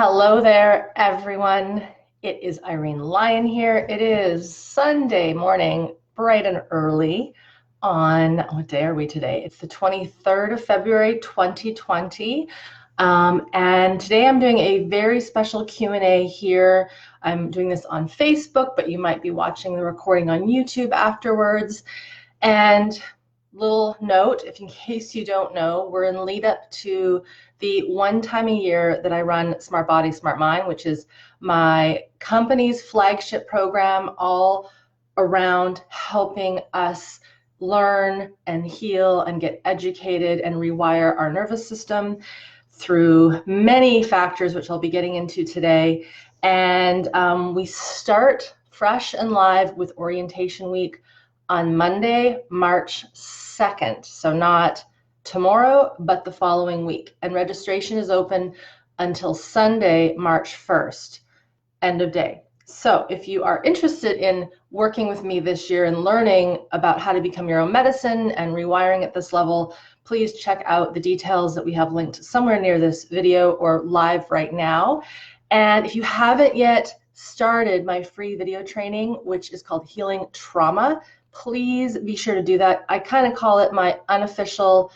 Hello there, everyone. It is Irene Lyon here. It is Sunday morning, bright and early on, what day are we today? It's the 23rd of February, 2020. And today I'm doing a very special Q&A here. I'm doing this on Facebook, but you might be watching the recording on YouTube afterwards. And little note, if in case you don't know, we're in lead up to the one time a year that I run SmartBody SmartMind, which is my company's flagship program all around helping us learn and heal and get educated and rewire our nervous system through many factors, which I'll be getting into today. And we start fresh and live with Orientation Week on Monday, March 2nd. So not tomorrow, but the following week. And registration is open until Sunday, March 1st, end of day. So if you are interested in working with me this year and learning about how to become your own medicine and rewiring at this level, please check out the details that we have linked somewhere near this video or live right now. And if you haven't yet started my free video training, which is called Healing Trauma, please be sure to do that. I kind of call it my unofficial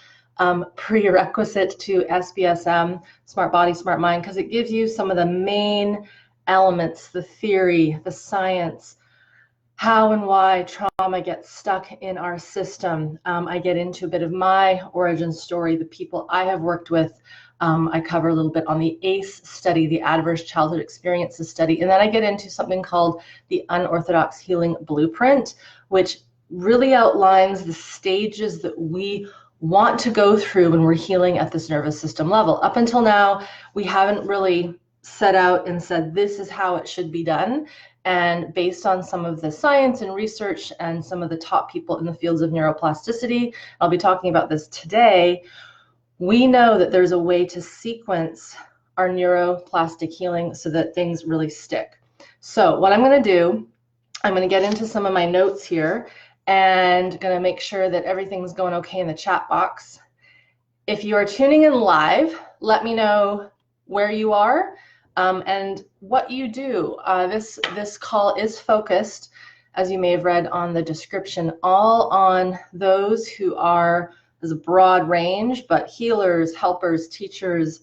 prerequisite to SBSM, SmartBody SmartMind, because it gives you some of the main elements, the theory, the science, how and why trauma gets stuck in our system. I get into a bit of my origin story, the people I have worked with. I cover a little bit on the ACE study, the Adverse Childhood Experiences study, and then I get into something called the Unorthodox Healing Blueprint, which really outlines the stages that we want to go through when we're healing at this nervous system level. Up until now, we haven't really set out and said this is how it should be done. And based on some of the science and research and some of the top people in the fields of neuroplasticity, I'll be talking about this today, we know that there's a way to sequence our neuroplastic healing so that things really stick. So what I'm going to do, I'm going to get into some of my notes here and going to make sure that everything's going okay in the chat box. If you are tuning in live, let me know where you are and what you do. This call is focused, as you may have read on the description, all on those who are, there's a broad range, but healers, helpers, teachers,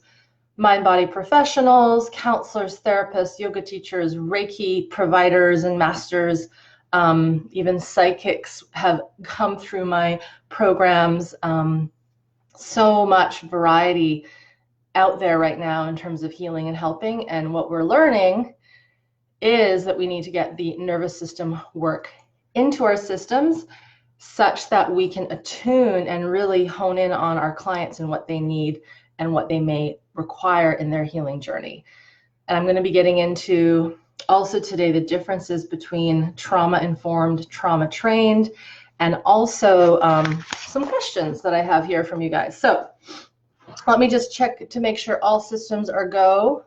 mind-body professionals, counselors, therapists, yoga teachers, Reiki providers and masters, even psychics have come through my programs. So much variety out there right now in terms of healing and helping. And what we're learning is that we need to get the nervous system work into our systems such that we can attune and really hone in on our clients and what they need and what they may require in their healing journey. And I'm going to be getting into also today the differences between trauma-informed, trauma-trained, and also some questions that I have here from you guys. So let me just check to make sure all systems are go.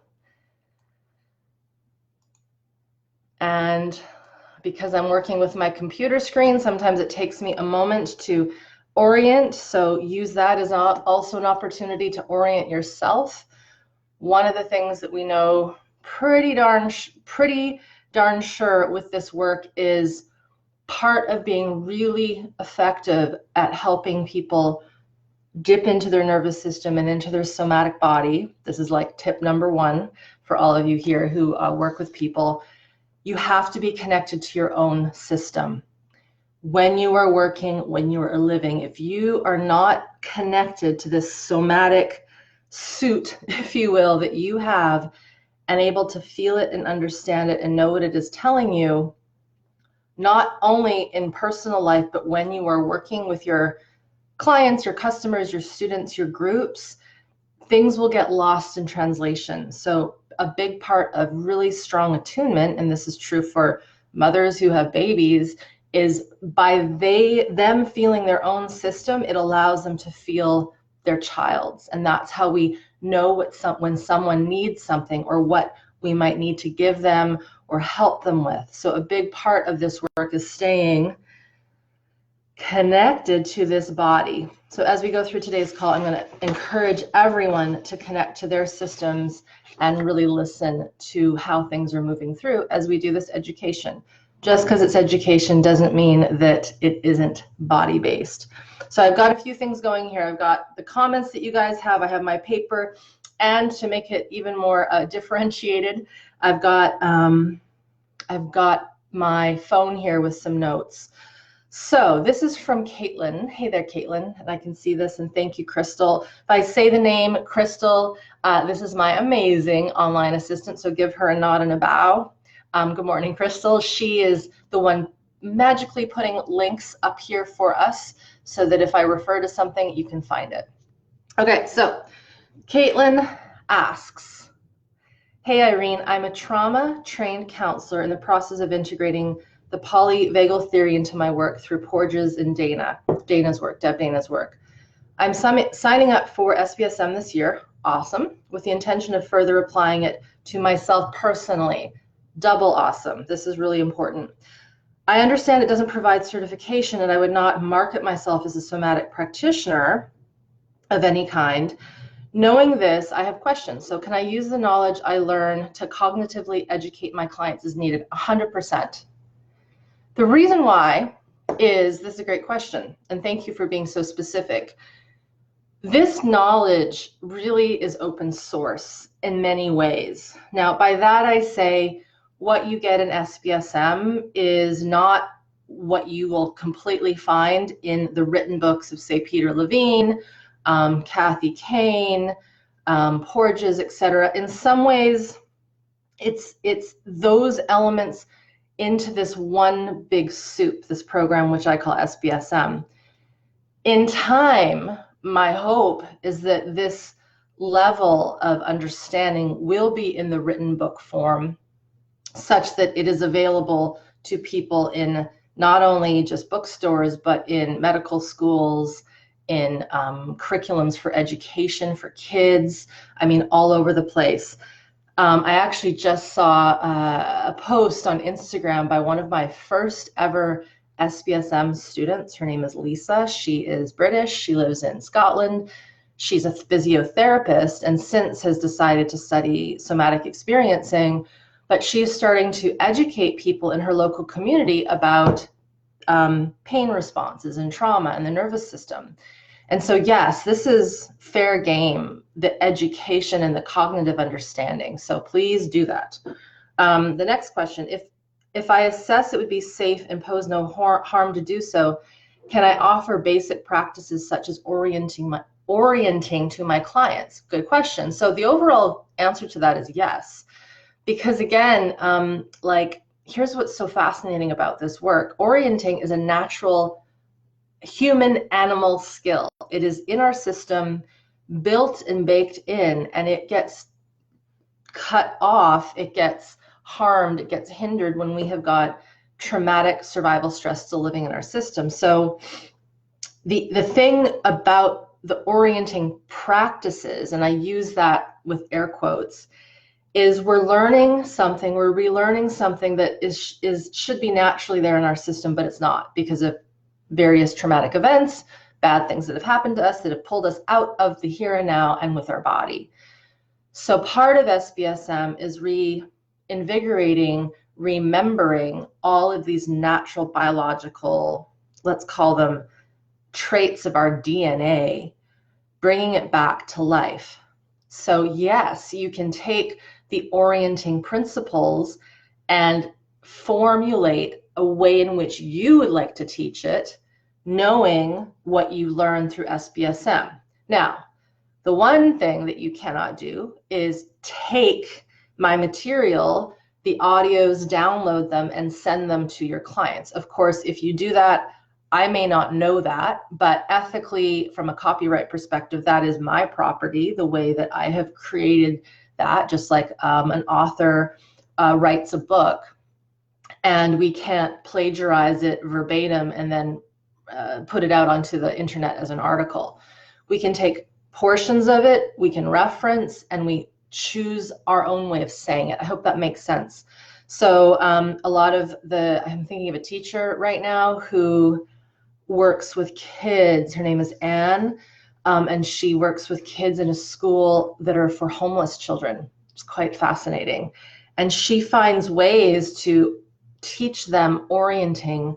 And because I'm working with my computer screen, sometimes it takes me a moment to orient. So use that as also an opportunity to orient yourself. One of the things that we know pretty darn sure with this work is part of being really effective at helping people dip into their nervous system and into their somatic body. This is like tip number one for all of you here who work with people. You have to be connected to your own system. When you are working, when you are living, if you are not connected to this somatic suit, if you will, that you have, and able to feel it and understand it and know what it is telling you, not only in personal life, but when you are working with your clients, your customers, your students, your groups, things will get lost in translation. So a big part of really strong attunement, and this is true for mothers who have babies, is by them feeling their own system, it allows them to feel their child's. And that's how we know when someone needs something or what we might need to give them or help them with. So a big part of this work is staying connected to this body. So as we go through today's call, I'm going to encourage everyone to connect to their systems and really listen to how things are moving through as we do this education. Just because it's education doesn't mean that it isn't body-based. So I've got a few things going here. I've got the comments that you guys have. I have my paper, and to make it even more differentiated, I've got my phone here with some notes. So this is from Caitlin. Hey there, Caitlin. And I can see this, and thank you, Crystal. If I say the name Crystal, this is my amazing online assistant, so give her a nod and a bow. Good morning, Crystal. She is the one magically putting links up here for us so that if I refer to something, you can find it. Okay, so Caitlin asks, hey, Irene, I'm a trauma-trained counselor in the process of integrating the polyvagal theory into my work through Porges and Dana's work. I'm signing up for SBSM this year, awesome, with the intention of further applying it to myself personally. Double awesome. This is really important. I understand it doesn't provide certification, and I would not market myself as a somatic practitioner of any kind. Knowing this, I have questions. So can I use the knowledge I learn to cognitively educate my clients as needed? 100%. The reason why is, this is a great question, and thank you for being so specific. This knowledge really is open source in many ways. Now, by that I say, what you get in SBSM is not what you will completely find in the written books of, say, Peter Levine, Kathy Kane, Porges, etc. In some ways, it's those elements into this one big soup, this program, which I call SBSM. In time, my hope is that this level of understanding will be in the written book form, such that it is available to people in not only just bookstores, but in medical schools, in curriculums for education for kids, I mean, all over the place. I actually just saw a post on Instagram by one of my first ever SBSM students. Her name is Lisa. She is British. She lives in Scotland. She's a physiotherapist and since has decided to study somatic experiencing, but she's starting to educate people in her local community about pain responses and trauma and the nervous system. And so, yes, this is fair game, the education and the cognitive understanding. So please do that. The next question, if I assess it would be safe and pose no harm to do so, can I offer basic practices such as orienting to my clients? Good question. So the overall answer to that is yes. Because again, here's what's so fascinating about this work. Orienting is a natural human animal skill. It is in our system, built and baked in, and it gets cut off, it gets harmed, it gets hindered when we have got traumatic survival stress still living in our system. So the thing about the orienting practices, and I use that with air quotes, is we're learning something, we're relearning something that should be naturally there in our system, but it's not because of various traumatic events, bad things that have happened to us that have pulled us out of the here and now and with our body. So part of SBSM is reinvigorating, remembering all of these natural biological, let's call them traits of our DNA, bringing it back to life. So yes, you can take the orienting principles and formulate a way in which you would like to teach it, knowing what you learn through SBSM. Now, the one thing that you cannot do is take my material, the audios, download them, and send them to your clients. Of course, if you do that, I may not know that, but ethically, from a copyright perspective, that is my property, the way that I have created that, just like an author writes a book, and we can't plagiarize it verbatim and then put it out onto the internet as an article. We can take portions of it, we can reference, and we choose our own way of saying it. I hope that makes sense. So a lot of I'm thinking of a teacher right now who works with kids. Her name is Anne, and she works with kids in a school that are for homeless children. It's quite fascinating. And she finds ways to teach them orienting,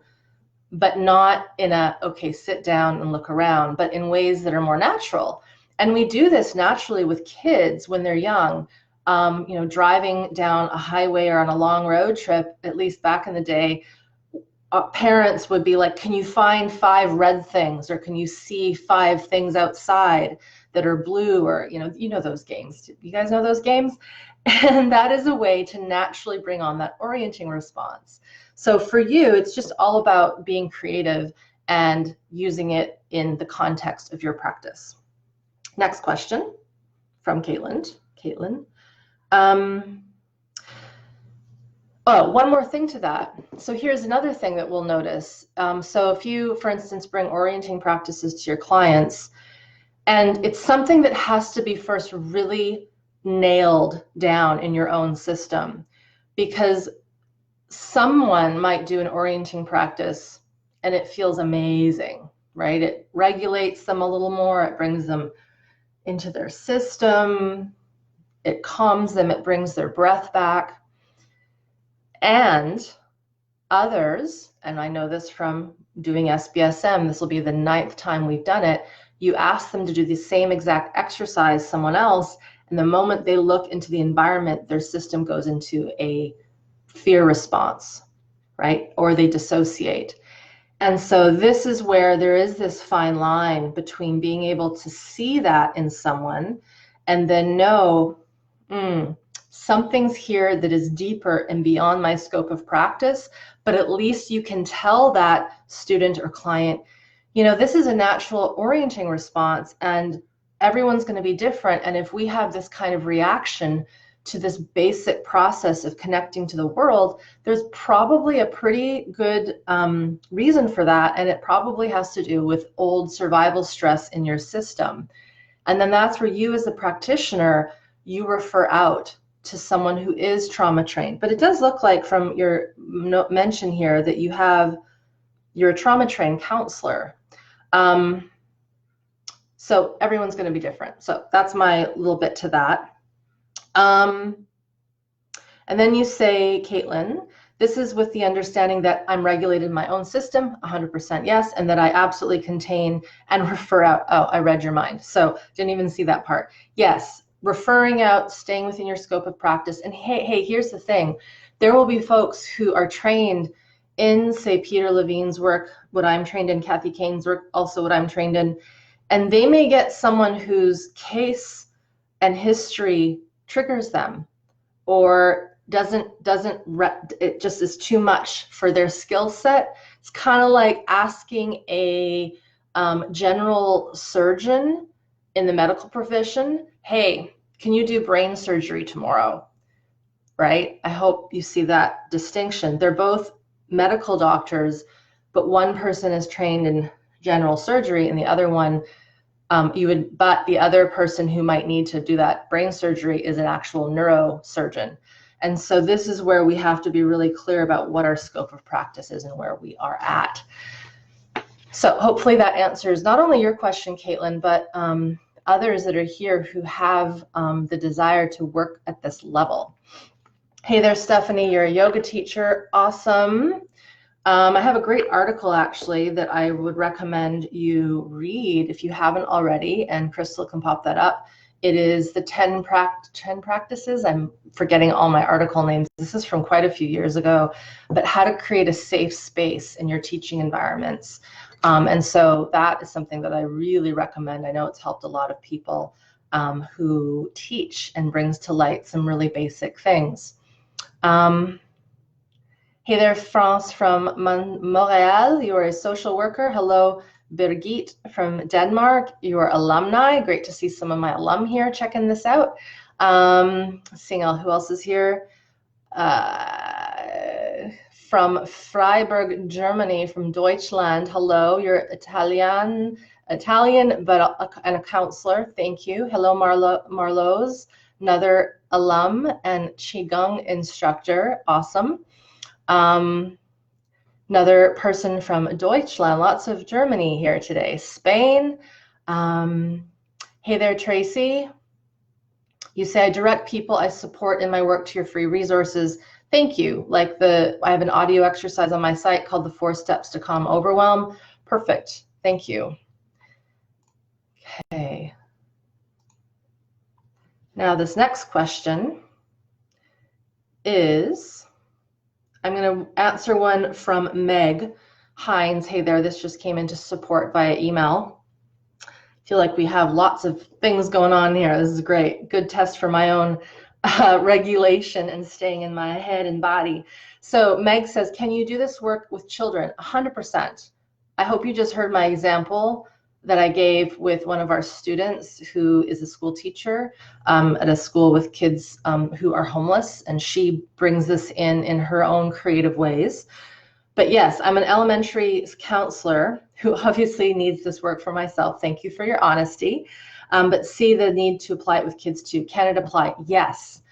but not in a, okay, sit down and look around, but in ways that are more natural. And we do this naturally with kids when they're young. You know, driving down a highway or on a long road trip, at least back in the day, parents would be like, can you find 5 red things, or can you see 5 things outside that are blue, or, you know those games. You guys know those games? And that is a way to naturally bring on that orienting response. So for you, it's just all about being creative and using it in the context of your practice. Next question from Caitlin. Oh, one more thing to that. So here's another thing that we'll notice. So if you, for instance, bring orienting practices to your clients, and it's something that has to be first really nailed down in your own system, because someone might do an orienting practice and it feels amazing, right? It regulates them a little more. It brings them into their system. It calms them. It brings their breath back. And others, and I know this from doing SBSM, this will be the 9th time we've done it, you ask them to do the same exact exercise someone else, and the moment they look into the environment, their system goes into a fear response, right? Or they dissociate. And so this is where there is this fine line between being able to see that in someone and then know, something's here that is deeper and beyond my scope of practice, but at least you can tell that student or client, you know, this is a natural orienting response and everyone's going to be different. And if we have this kind of reaction to this basic process of connecting to the world, there's probably a pretty good reason for that. And it probably has to do with old survival stress in your system. And then that's where you as a practitioner, you refer out to someone who is trauma trained. But it does look like from your mention here that you're a trauma trained counselor. So everyone's going to be different. So that's my little bit to that. And then you say, Caitlin, this is with the understanding that I'm regulated in my own system, 100% yes, and that I absolutely contain and refer out. Oh, I read your mind. So didn't even see that part. Yes, referring out, staying within your scope of practice. And hey, here's the thing. There will be folks who are trained in, say, Peter Levine's work, what I'm trained in, Kathy Kane's work, also what I'm trained in, and they may get someone whose case and history triggers them, or it just is too much for their skill set. It's kind of like asking a general surgeon in the medical profession, hey, can you do brain surgery tomorrow? Right? I hope you see that distinction. They're both medical doctors, but one person is trained in general surgery and the other one, but the other person who might need to do that brain surgery is an actual neurosurgeon. And so this is where we have to be really clear about what our scope of practice is and where we are at. So hopefully that answers not only your question, Caitlin, but others that are here who have the desire to work at this level. Hey there, Stephanie, you're a yoga teacher. Awesome. I have a great article actually that I would recommend you read if you haven't already, and Crystal can pop that up. It is the 10 practices. I'm forgetting all my article names. This is from quite a few years ago, but how to create a safe space in your teaching environments. And so that is something that I really recommend. I know it's helped a lot of people who teach and brings to light some really basic things. Hey there, France from Montreal. You are a social worker. Hello, Birgit from Denmark. You are alumni. Great to see some of my alum here checking this out. Seeing who else is here. From Freiburg, Germany, from Deutschland. Hello, you're Italian, but and a counselor. Thank you. Hello, Marlowe's, another alum and Qigong instructor. Awesome. Another person from Deutschland, lots of Germany here today. Spain. Hey there, Tracy. You say, I direct people I support in my work to your free resources. Thank you. Like I have an audio exercise on my site called the 4 Steps to Calm Overwhelm. Perfect. Thank you. Okay. Now this next question is, I'm going to answer one from Meg Hines. Hey there, this just came into support via email. I feel like we have lots of things going on here. This is great. Good test for my own regulation and staying in my head and body. So Meg says, can you do this work with children? 100%. I hope you just heard my example that I gave with one of our students who is a school teacher at a school with kids who are homeless, and she brings this in her own creative ways. But yes, I'm an elementary counselor who obviously needs this work for myself. Thank you for your honesty. But see the need to apply it with kids too. Can it apply? Yes.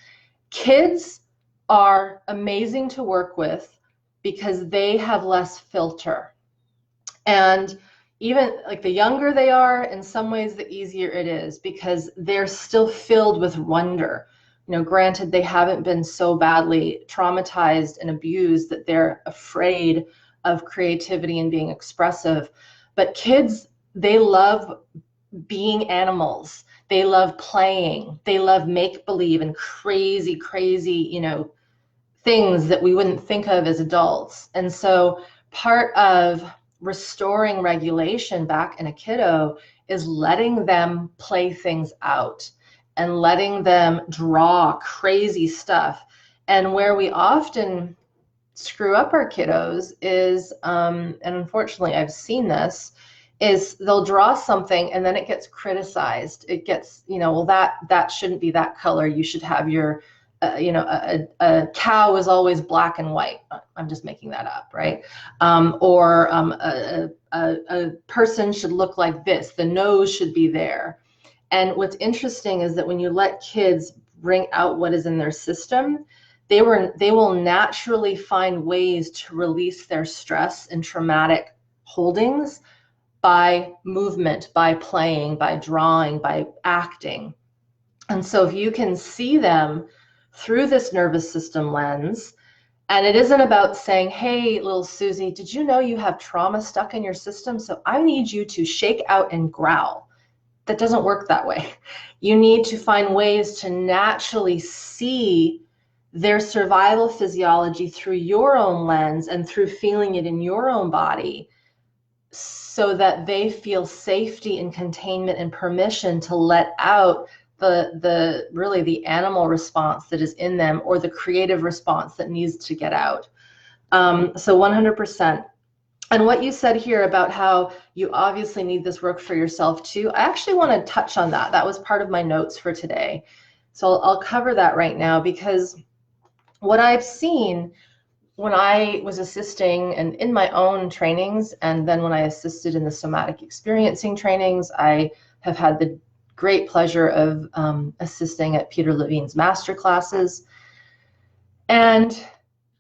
Kids are amazing to work with because they have less filter. And even like the younger they are, in some ways, the easier it is because they're still filled with wonder. You know, granted, they haven't been so badly traumatized and abused that they're afraid of creativity and being expressive. But kids, they love being animals. They love playing. They love make-believe and crazy, you know, things that we wouldn't think of as adults. And so part of restoring regulation back in a kiddo is letting them play things out and letting them draw crazy stuff. And where we often screw up our kiddos is, and unfortunately I've seen this, is they'll draw something and then it gets criticized. It gets, you know, well, that shouldn't be that color. You should have your you know, a cow is always black and white. I'm just making that up, right? Or a person should look like this. The nose should be there. And what's interesting is that when you let kids bring out what is in their system, they will naturally find ways to release their stress and traumatic holdings by movement, by playing, by drawing, by acting. And so if you can see them through this nervous system lens, and it isn't about saying, hey, little Susie, did you know you have trauma stuck in your system? So I need you to shake out and growl. That doesn't work that way. You need to find ways to naturally see their survival physiology through your own lens and through feeling it in your own body so that they feel safety and containment and permission to let out really the animal response that is in them or the creative response that needs to get out. So 100%. And what you said here about how you obviously need this work for yourself too, I actually want to touch on that. That was part of my notes for today. So I'll cover that right now, because what I've seen when I was assisting and in my own trainings, and then when I assisted in the somatic experiencing trainings, I have had the great pleasure of assisting at Peter Levine's master classes. And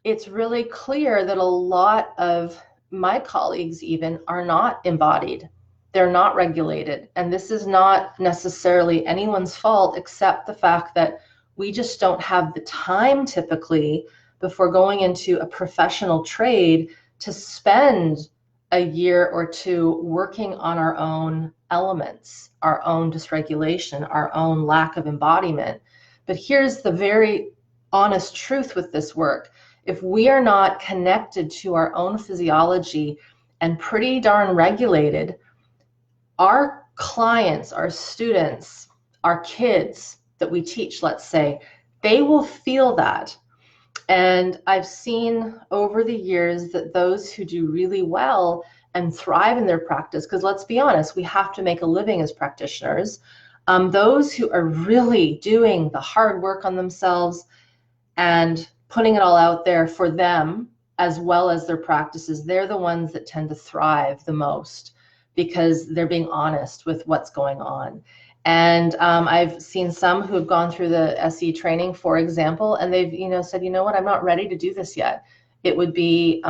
it's really clear that a lot of my colleagues even are not embodied. They're not regulated. And this is not necessarily anyone's fault, except the fact that we just don't have the time typically before going into a professional trade to spend a year or two working on our own elements, our own dysregulation, our own lack of embodiment. But here's the very honest truth with this work. If we are not connected to our own physiology and pretty darn regulated, our clients, our students, our kids that we teach, let's say, they will feel that. And I've seen over the years that those who do really well and thrive in their practice, because let's be honest, we have to make a living as practitioners, those who are really doing the hard work on themselves and putting it all out there for them as well as their practices, they're the ones that tend to thrive the most because they're being honest with what's going on. And I've seen some who have gone through the SE training, for example, and they've said, you know what, I'm not ready to do this yet. It would be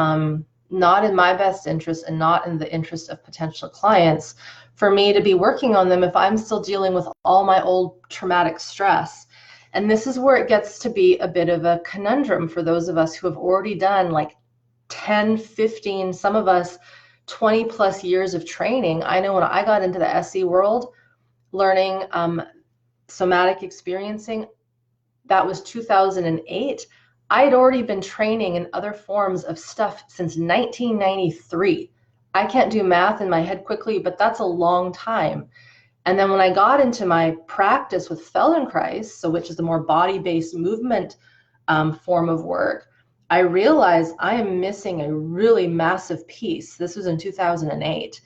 not in my best interest and not in the interest of potential clients for me to be working on them if I'm still dealing with all my old traumatic stress. And this is where it gets to be a bit of a conundrum for those of us who have already done like 10, 15, some of us 20 plus years of training. I know when I got into the SE world, learning somatic experiencing, that was 2008. I had already been training in other forms of stuff since 1993. I can't do math in my head quickly, but that's a long time. And then when I got into my practice with Feldenkrais, so which is the more body-based movement form of work, I realized I am missing a really massive piece. This was in 2008.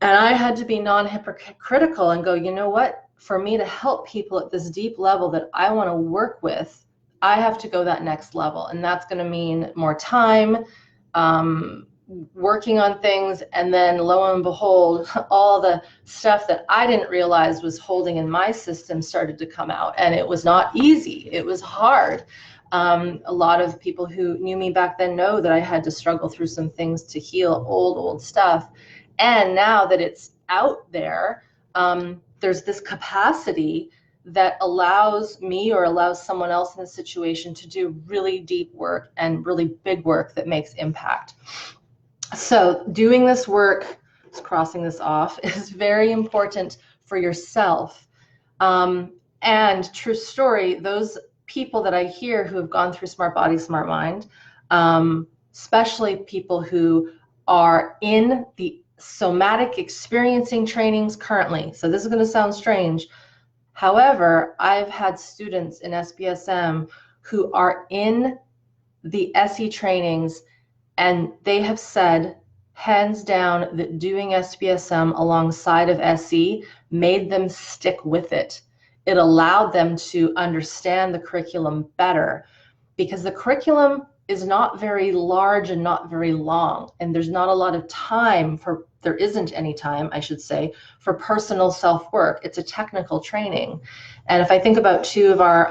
And I had to be non-hypocritical and go, you know what? For me to help people at this deep level that I want to work with, I have to go that next level. And that's going to mean more time, working on things. And then lo and behold, all the stuff that I didn't realize was holding in my system started to come out. And it was not easy. It was hard. A lot of people who knew me back then know that I had to struggle through some things to heal old stuff. And now that it's out there, there's this capacity that allows me or allows someone else in the situation to do really deep work and really big work that makes impact. So doing this work, just crossing this off, is very important for yourself. And true story, those people that I hear who have gone through SmartBody SmartMind, especially people who are in the somatic experiencing trainings currently. So this is going to sound strange. However, I've had students in SBSM who are in the SE trainings, and they have said, hands down, that doing SBSM alongside of SE made them stick with it. It allowed them to understand the curriculum better, because the curriculum is not very large and not very long, and there's not a lot of time for, there isn't any time, I should say, for personal self-work. It's a technical training. And if I think about two of our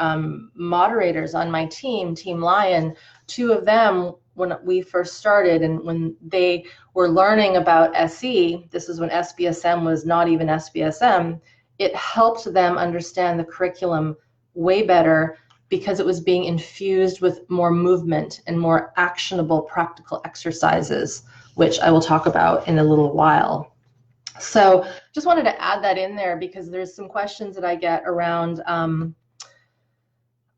moderators on my team, Team Lion, two of them, when we first started and when they were learning about SE, this is when SBSM was not even SBSM, it helped them understand the curriculum way better because it was being infused with more movement and more actionable practical exercises, which I will talk about in a little while. So just wanted to add that in there because there's some questions that I get around,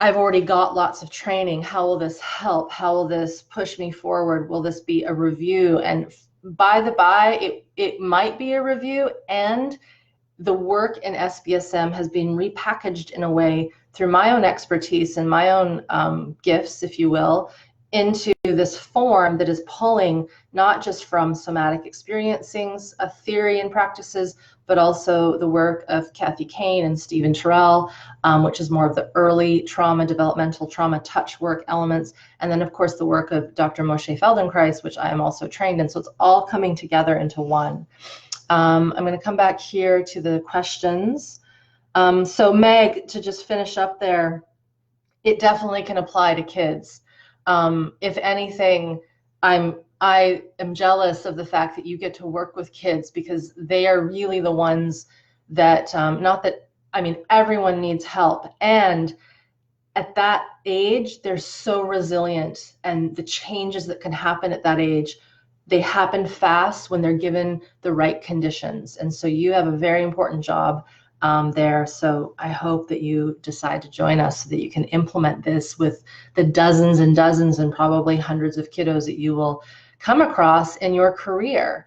I've already got lots of training. How will this help? How will this push me forward? Will this be a review? And by the by, it might be a review, and the work in SBSM has been repackaged in a way through my own expertise and my own gifts, if you will, into this form that is pulling not just from somatic experiencings, a theory and practices, but also the work of Kathy Kane and Stephen Terrell, which is more of the early trauma, developmental trauma, touch work elements. And then of course the work of Dr. Moshe Feldenkrais, which I am also trained in. So it's all coming together into one. I'm going to come back here to the questions. So Meg, to just finish up there, it definitely can apply to kids. If anything, I am jealous of the fact that you get to work with kids because they are really the ones that, not that, I mean, everyone needs help. And at that age, they're so resilient, and the changes that can happen at that age, they happen fast when they're given the right conditions. And so you have a very important job there. So I hope that you decide to join us so that you can implement this with the dozens and dozens and probably hundreds of kiddos that you will come across in your career.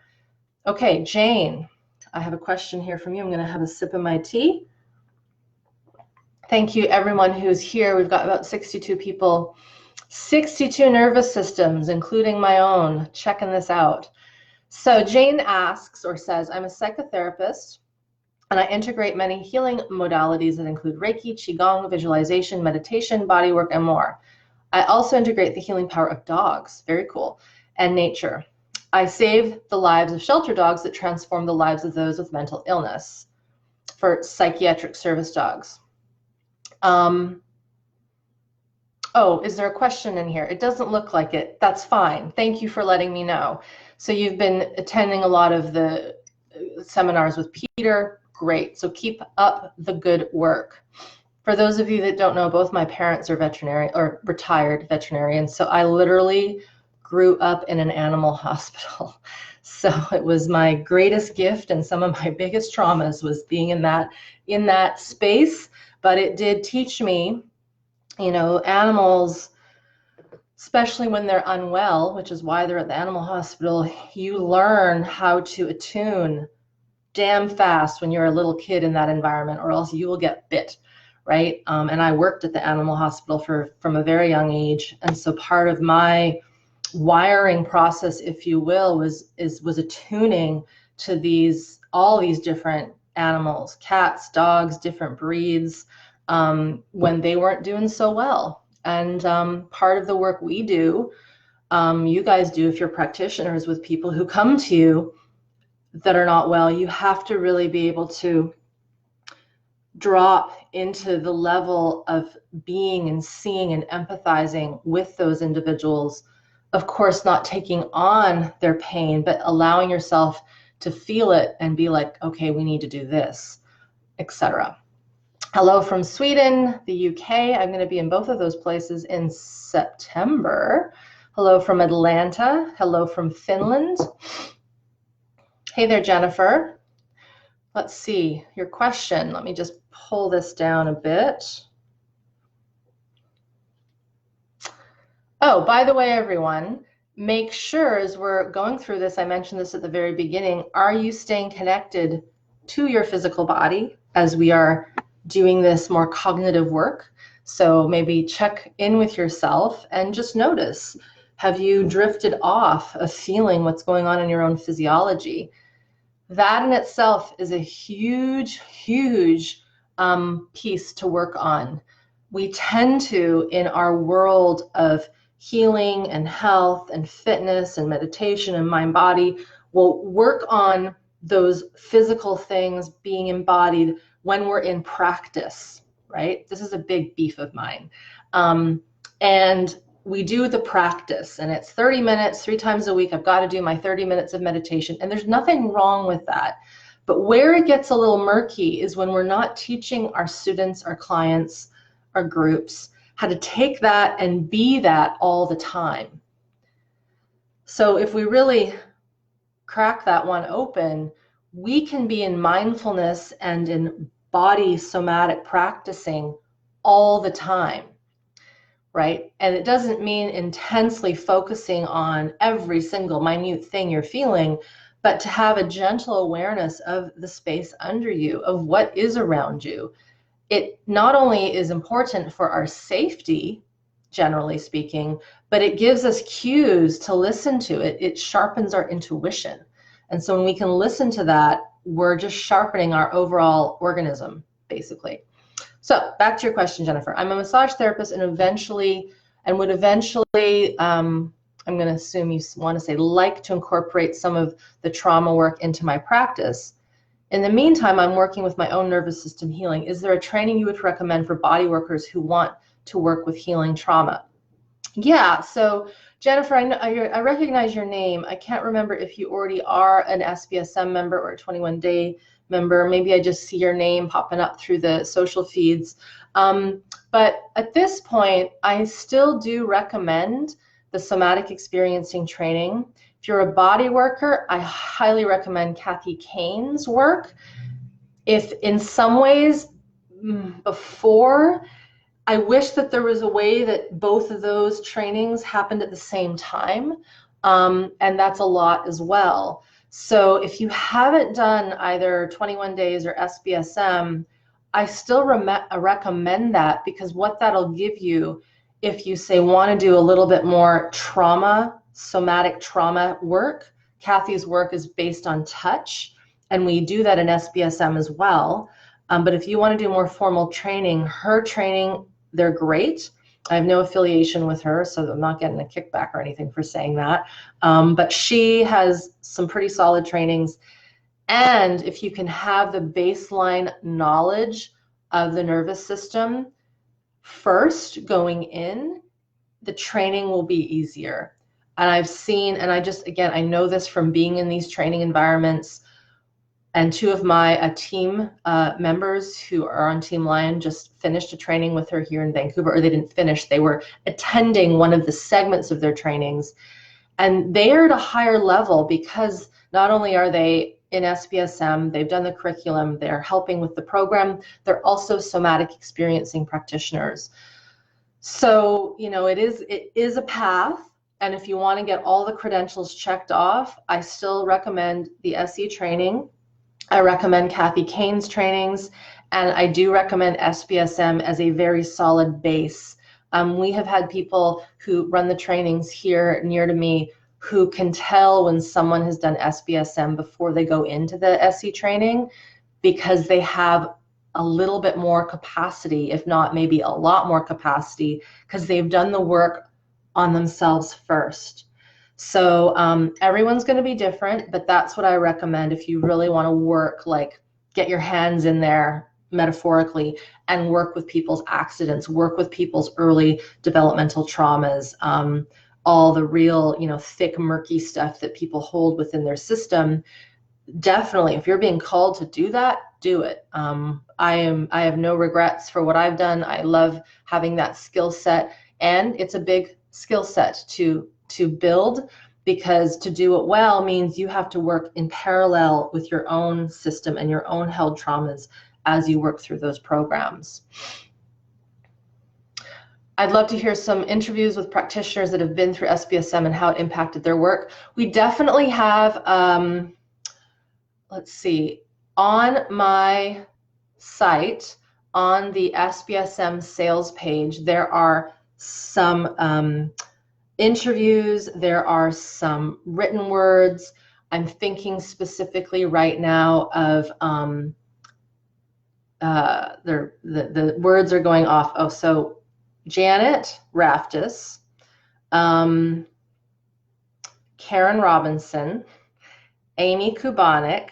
Okay, Jane, I have a question here from you. I'm going to have a sip of my tea. Thank you, everyone who's here. We've got about 62 people, 62 nervous systems, including my own, checking this out. So Jane asks or says, I'm a psychotherapist, and I integrate many healing modalities that include Reiki, Qigong, visualization, meditation, bodywork, and more. I also integrate the healing power of dogs, very cool, and nature. I save the lives of shelter dogs that transform the lives of those with mental illness for psychiatric service dogs. Oh, is there a question in here? It doesn't look like it. That's fine. Thank you for letting me know. So you've been attending a lot of the seminars with Peter. Great. So keep up the good work. For those of you that don't know, both my parents are veterinarian or retired veterinarians. So I literally grew up in an animal hospital. So it was my greatest gift, and some of my biggest traumas was being in that space. But it did teach me, you know, animals, especially when they're unwell, which is why they're at the animal hospital, you learn how to attune damn fast when you're a little kid in that environment, or else you will get bit, right? And I worked at the animal hospital from a very young age, and so part of my wiring process, if you will, was attuning to all these different animals, cats, dogs, different breeds, when they weren't doing so well. And part of the work we do, you guys do if you're practitioners with people who come to you that are not well, you have to really be able to drop into the level of being and seeing and empathizing with those individuals. Of course, not taking on their pain, but allowing yourself to feel it and be like, okay, we need to do this, etc. Hello from Sweden, the UK. I'm going to be in both of those places in September. Hello from Atlanta. Hello from Finland. Hey there, Jennifer. Let's see your question. Let me just pull this down a bit. Oh, by the way, everyone, make sure as we're going through this, I mentioned this at the very beginning, are you staying connected to your physical body as we are doing this more cognitive work? So maybe check in with yourself and just notice, have you drifted off of feeling what's going on in your own physiology? That in itself is a huge, huge piece to work on. We tend to, in our world of healing and health and fitness and meditation and mind body, will work on those physical things being embodied when we're in practice, right? This is a big beef of mine. And we do the practice, and it's 30 minutes, 3 times a week. I've got to do my 30 minutes of meditation, and there's nothing wrong with that. But where it gets a little murky is when we're not teaching our students, our clients, our groups, how to take that and be that all the time. So if we really crack that one open, we can be in mindfulness and in body somatic practicing all the time, right? And it doesn't mean intensely focusing on every single minute thing you're feeling, but to have a gentle awareness of the space under you, of what is around you. It not only is important for our safety, generally speaking, but it gives us cues to listen to it. It sharpens our intuition. And so when we can listen to that, we're just sharpening our overall organism, basically. So back to your question, Jennifer. I'm a massage therapist and would eventually, I'm going to assume you want to say, like to incorporate some of the trauma work into my practice. In the meantime, I'm working with my own nervous system healing. Is there a training you would recommend for body workers who want to work with healing trauma? Yeah, so Jennifer, I recognize your name. I can't remember if you already are an SBSM member or a 21-day member. Maybe I just see your name popping up through the social feeds. But at this point, I still do recommend the somatic experiencing training. If you're a body worker, I highly recommend Kathy Kane's work. If in some ways before, I wish that there was a way that both of those trainings happened at the same time, and that's a lot as well. So if you haven't done either 21 days or SBSM, I still recommend that, because what that'll give you, if you say want to do a little bit more trauma, somatic trauma work, Kathy's work is based on touch, and we do that in SBSM as well. But if you want to do more formal training, her training, they're great. I have no affiliation with her, so I'm not getting a kickback or anything for saying that. But she has some pretty solid trainings. And if you can have the baseline knowledge of the nervous system, first going in, the training will be easier. And I've seen, and again, I know this from being in these training environments, and two of my team members who are on Team Lion just finished a training with her here in Vancouver, or they didn't finish, they were attending one of the segments of their trainings. And they are at a higher level because not only are they in SBSM, they've done the curriculum, they're helping with the program, they're also somatic experiencing practitioners. So, you know, it is a path. And if you want to get all the credentials checked off, I still recommend the SE training. I recommend Kathy Kane's trainings, and I do recommend SBSM as a very solid base. We have had people who run the trainings here near to me who can tell when someone has done SBSM before they go into the SE training, because they have a little bit more capacity, if not maybe a lot more capacity, because they've done the work on themselves first. So everyone's going to be different, but that's what I recommend if you really want to work, like get your hands in there metaphorically and work with people's accidents, work with people's early developmental traumas, all the real, you know, thick, murky stuff that people hold within their system. Definitely, if you're being called to do that, do it. I have no regrets for what I've done. I love having that skill set, and it's a big skill set to build, because to do it well means you have to work in parallel with your own system and your own held traumas as you work through those programs. I'd love to hear some interviews with practitioners that have been through SBSM and how it impacted their work. We definitely have, let's see, on my site, on the SBSM sales page, there are some interviews, there are some written words. I'm thinking specifically right now of the words are going off. Oh, so Janet Raftis, Karen Robinson, Amy Kubanik,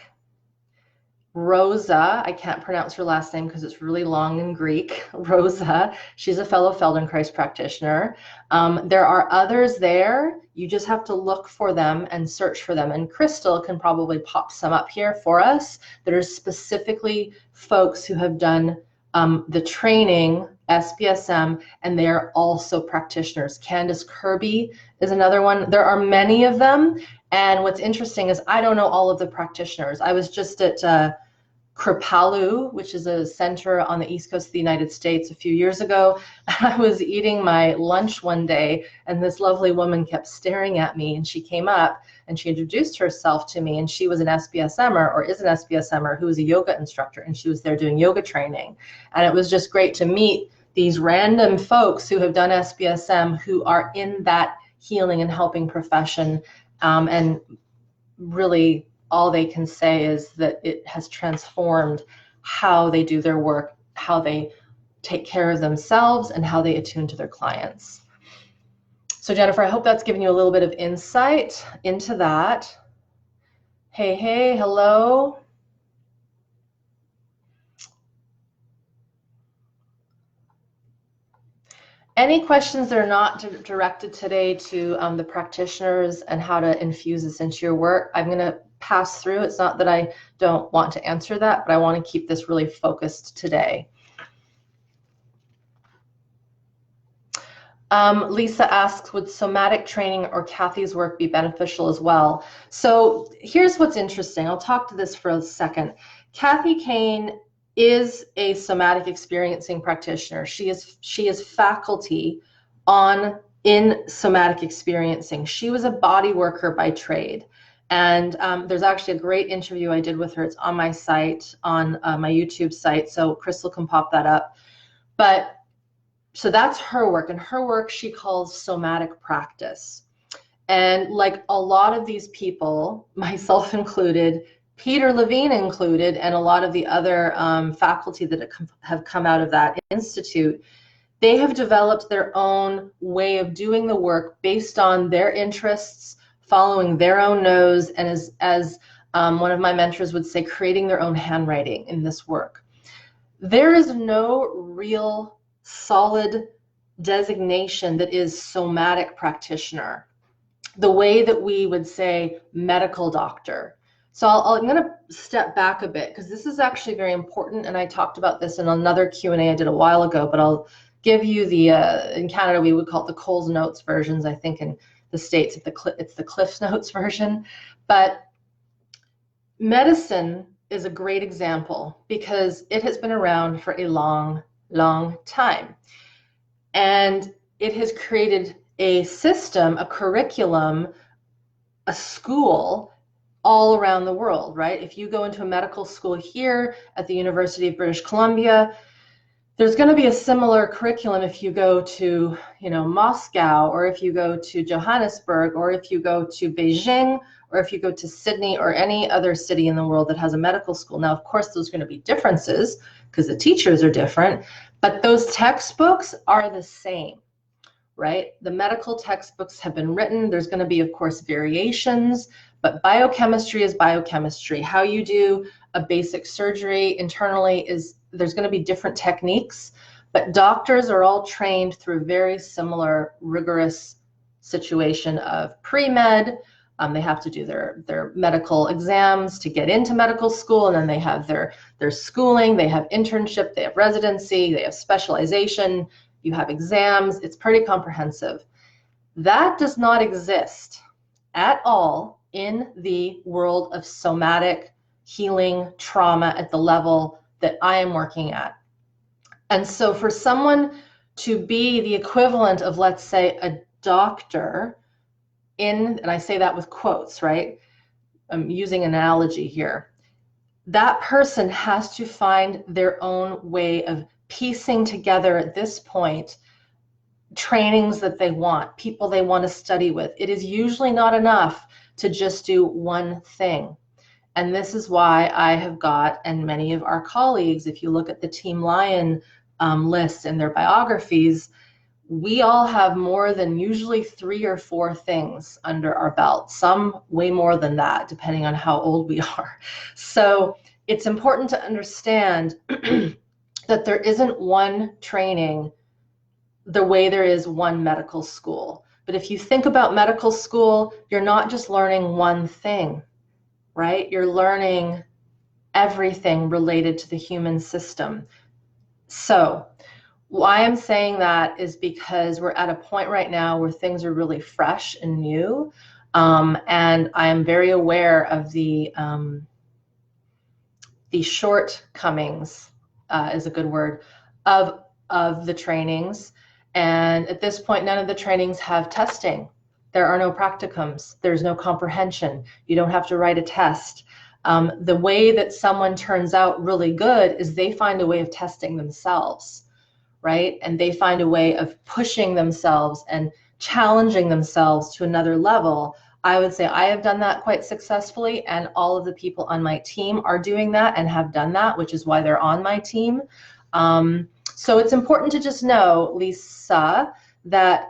Rosa, I can't pronounce her last name because it's really long in Greek. Rosa, she's a fellow Feldenkrais practitioner. There are others there. You just have to look for them and search for them. And Crystal can probably pop some up here for us that are specifically folks who have done the training, SBSM, and they're also practitioners. Candace Kirby is another one. There are many of them. And what's interesting is I don't know all of the practitioners. I was just at Kripalu, which is a center on the East Coast of the United States, a few years ago. I was eating my lunch one day, and this lovely woman kept staring at me, and she came up and she introduced herself to me, and she was an SBSMer, or is an SBSMer, who was a yoga instructor, and she was there doing yoga training. And it was just great to meet these random folks who have done SBSM, who are in that healing and helping profession. And really all they can say is that it has transformed how they do their work, how they take care of themselves, and how they attune to their clients. So Jennifer, I hope that's given you a little bit of insight into that. Hey, hey, hello. Any questions that are not directed today to the practitioners and how to infuse this into your work? I'm going to pass through. It's not that I don't want to answer that, but I want to keep this really focused today. Lisa asks, would somatic training or Kathy's work be beneficial as well? So here's what's interesting. I'll talk to this for a second. Kathy Kane is a somatic experiencing practitioner. She is faculty in somatic experiencing. She was a body worker by trade. And there's actually a great interview I did with her. It's on my site, on my YouTube site, so Crystal can pop that up. But so that's her work, and her work she calls somatic practice. And like a lot of these people, myself included, Peter Levine included, and a lot of the other faculty that have come out of that institute, they have developed their own way of doing the work based on their interests, following their own nose, and as one of my mentors would say, creating their own handwriting in this work. There is no real solid designation that is somatic practitioner, the way that we would say medical doctor. So I'm going to step back a bit because this is actually very important, and I talked about this in another Q&A I did a while ago, but I'll give you the, in Canada we would call it the Coles Notes versions. I think in the States it's the Cliff's Notes version. But medicine is a great example because it has been around for a long, long time. And it has created a system, a curriculum, a school all around the world, right? If you go into a medical school here at the University of British Columbia, there's going to be a similar curriculum if you go to, Moscow, or if you go to Johannesburg, or if you go to Beijing, or if you go to Sydney, or any other city in the world that has a medical school. Now, of course, there's going to be differences because the teachers are different, but those textbooks are the same, right? The medical textbooks have been written. There's going to be, of course, variations, but biochemistry is biochemistry. How you do a basic surgery internally there's going to be different techniques, but doctors are all trained through a very similar rigorous situation of pre-med. They have to do their medical exams to get into medical school, and then they have their schooling, they have internship, they have residency, they have specialization, you have exams. It's pretty comprehensive. That does not exist at all in the world of somatic healing trauma at the level that I am working at. And so for someone to be the equivalent of, let's say, a doctor and I say that with quotes, right? I'm using an analogy here. That person has to find their own way of piecing together at this point trainings that they want, people they want to study with. It is usually not enough to just do one thing. And this is why I have got, and many of our colleagues, if you look at the Team Lion list and their biographies, we all have more than usually 3 or 4 things under our belt, some way more than that, depending on how old we are. So it's important to understand that there isn't one training the way there is one medical school. But if you think about medical school, you're not just learning one thing, right? You're learning everything related to the human system. So why I'm saying that is because we're at a point right now where things are really fresh and new. And I am very aware of the shortcomings, is a good word, of the trainings. And at this point, none of the trainings have testing. There are no practicums. There's no comprehension. You don't have to write a test. The way that someone turns out really good is they find a way of testing themselves, right? And they find a way of pushing themselves and challenging themselves to another level. I would say I have done that quite successfully, and all of the people on my team are doing that and have done that, which is why they're on my team. So it's important to just know, Lisa, that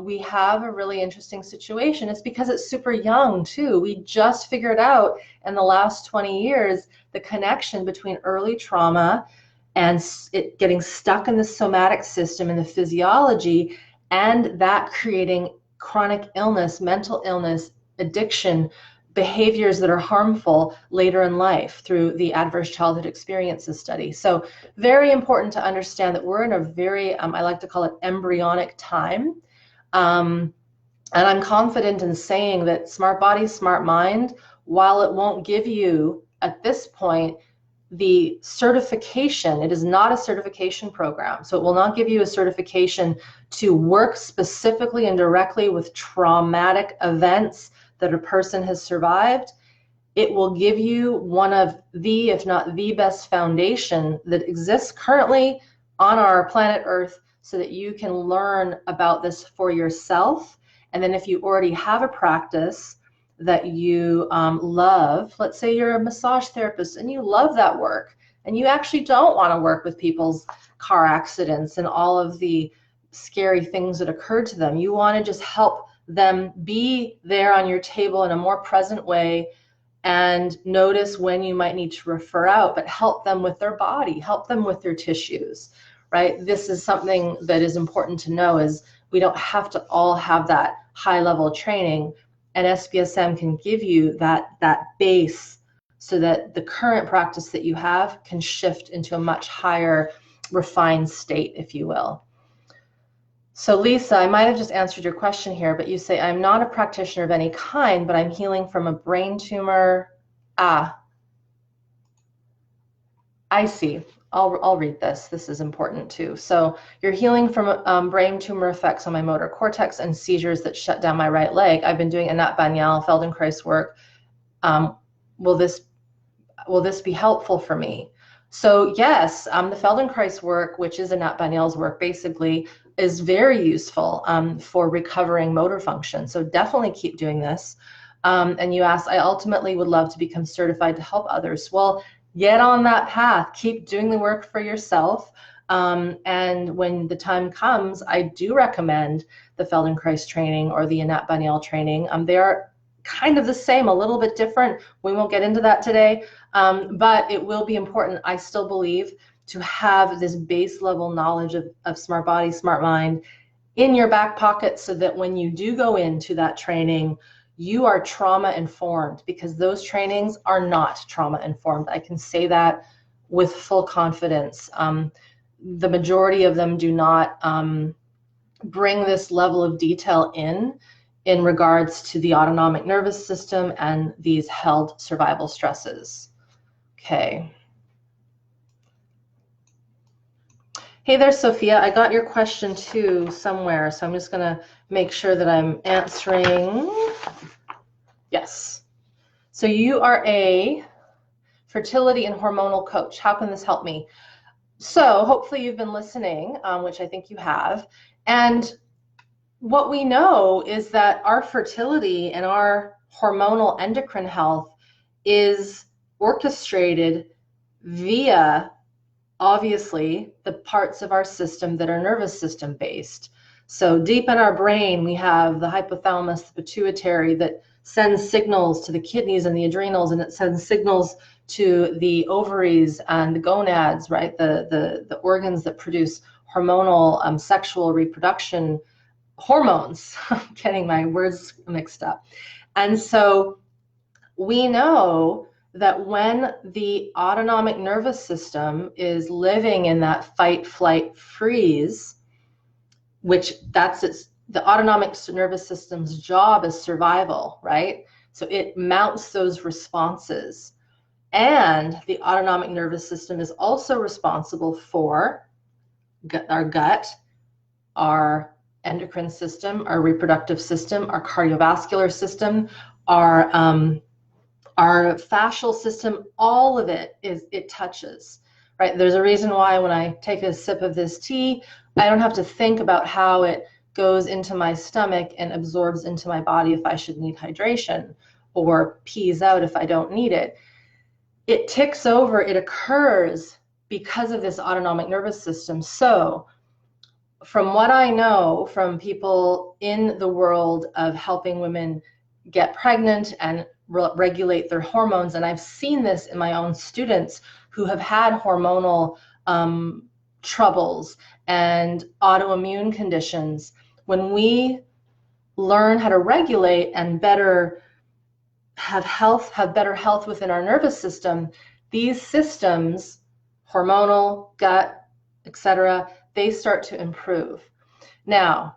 we have a really interesting situation. It's because it's super young too. We just figured out in the last 20 years the connection between early trauma and it getting stuck in the somatic system and the physiology, and that creating chronic illness, mental illness, addiction, behaviors that are harmful later in life through the adverse childhood experiences study. So very important to understand that we're in a very, I like to call it embryonic time. And I'm confident in saying that SmartBody SmartMind, while it won't give you at this point the certification, it is not a certification program. So it will not give you a certification to work specifically and directly with traumatic events that a person has survived. It will give you one of the, if not the best foundation that exists currently on our planet Earth so that you can learn about this for yourself. And then if you already have a practice that you love, let's say you're a massage therapist and you love that work and you actually don't want to work with people's car accidents and all of the scary things that occurred to them. You want to just help them be there on your table in a more present way and notice when you might need to refer out, but help them with their body, help them with their tissues, right? This is something that is important to know, is we don't have to all have that high level training, and SBSM can give you that base so that the current practice that you have can shift into a much higher refined state, if you will. So Lisa, I might have just answered your question here, but you say, I'm not a practitioner of any kind, but I'm healing from a brain tumor. Ah, I see. I'll read this. This is important too. So you're healing from brain tumor effects on my motor cortex and seizures that shut down my right leg. I've been doing Anat Banyal Feldenkrais work. Will this be helpful for me? So yes, the Feldenkrais work, which is Anat Banyal's work, basically is very useful for recovering motor function. So definitely keep doing this. And you asked, I ultimately would love to become certified to help others. Well, get on that path. Keep doing the work for yourself. And when the time comes, I do recommend the Feldenkrais training or the Anat Banyal training. They are kind of the same, a little bit different. We won't get into that today, but it will be important, I still believe, to have this base level knowledge of SmartBody, SmartMind in your back pocket, so that when you do go into that training, you are trauma informed, because those trainings are not trauma informed. I can say that with full confidence. The majority of them do not bring this level of detail in regards to the autonomic nervous system and these held survival stresses. Okay. Hey there, Sophia. I got your question too somewhere, so I'm just going to make sure that I'm answering. Yes. So you are a fertility and hormonal coach. How can this help me? So hopefully you've been listening, which I think you have. And what we know is that our fertility and our hormonal endocrine health is orchestrated via, obviously, the parts of our system that are nervous system based. So deep in our brain, we have the hypothalamus, the pituitary, that sends signals to the kidneys and the adrenals, and it sends signals to the ovaries and the gonads, right? The organs that produce hormonal sexual reproduction hormones. I'm getting my words mixed up. And so we know that when the autonomic nervous system is living in that fight, flight, freeze, which the autonomic nervous system's job is survival, right? So it mounts those responses. And the autonomic nervous system is also responsible for our gut, our endocrine system, our reproductive system, our cardiovascular system, our fascial system. All of it touches, right? There's a reason why when I take a sip of this tea, I don't have to think about how it goes into my stomach and absorbs into my body if I should need hydration, or pees out if I don't need it. It ticks over, it occurs because of this autonomic nervous system. So from what I know from people in the world of helping women get pregnant and regulate their hormones, and I've seen this in my own students who have had hormonal troubles and autoimmune conditions, when we learn how to regulate and have better health within our nervous system, these systems, hormonal, gut, etc., they start to improve. Now,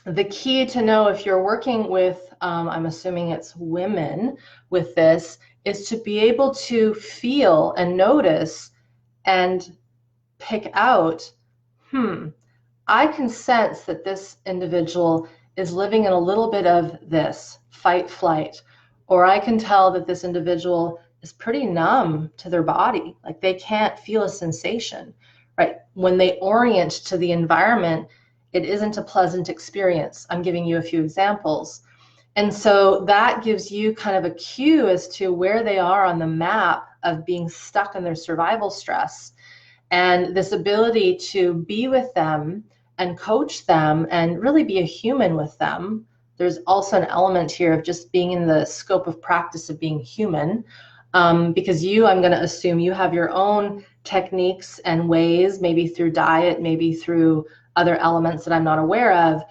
the key to know if you're working with, I'm assuming it's women with this, is to be able to feel and notice and pick out, I can sense that this individual is living in a little bit of this fight, flight, or I can tell that this individual is pretty numb to their body, like they can't feel a sensation, right? When they orient to the environment, it isn't a pleasant experience. I'm giving you a few examples. And so that gives you kind of a cue as to where they are on the map of being stuck in their survival stress. And this ability to be with them and coach them and really be a human with them. There's also an element here of just being in the scope of practice of being human. because I'm going to assume you have your own techniques and ways, maybe through diet, maybe through other elements that I'm not aware of.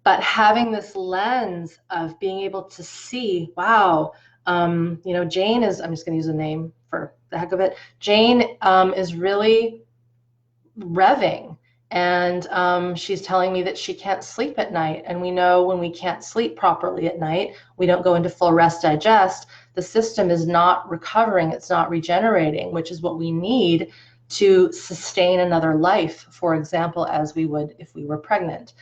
But having this lens of being able to see, wow, Jane is, I'm just going to use a name for the heck of it. Jane is really revving, and she's telling me that she can't sleep at night. And we know when we can't sleep properly at night, we don't go into full rest digest, the system is not recovering, it's not regenerating, which is what we need to sustain another life, for example, as we would if we were pregnant.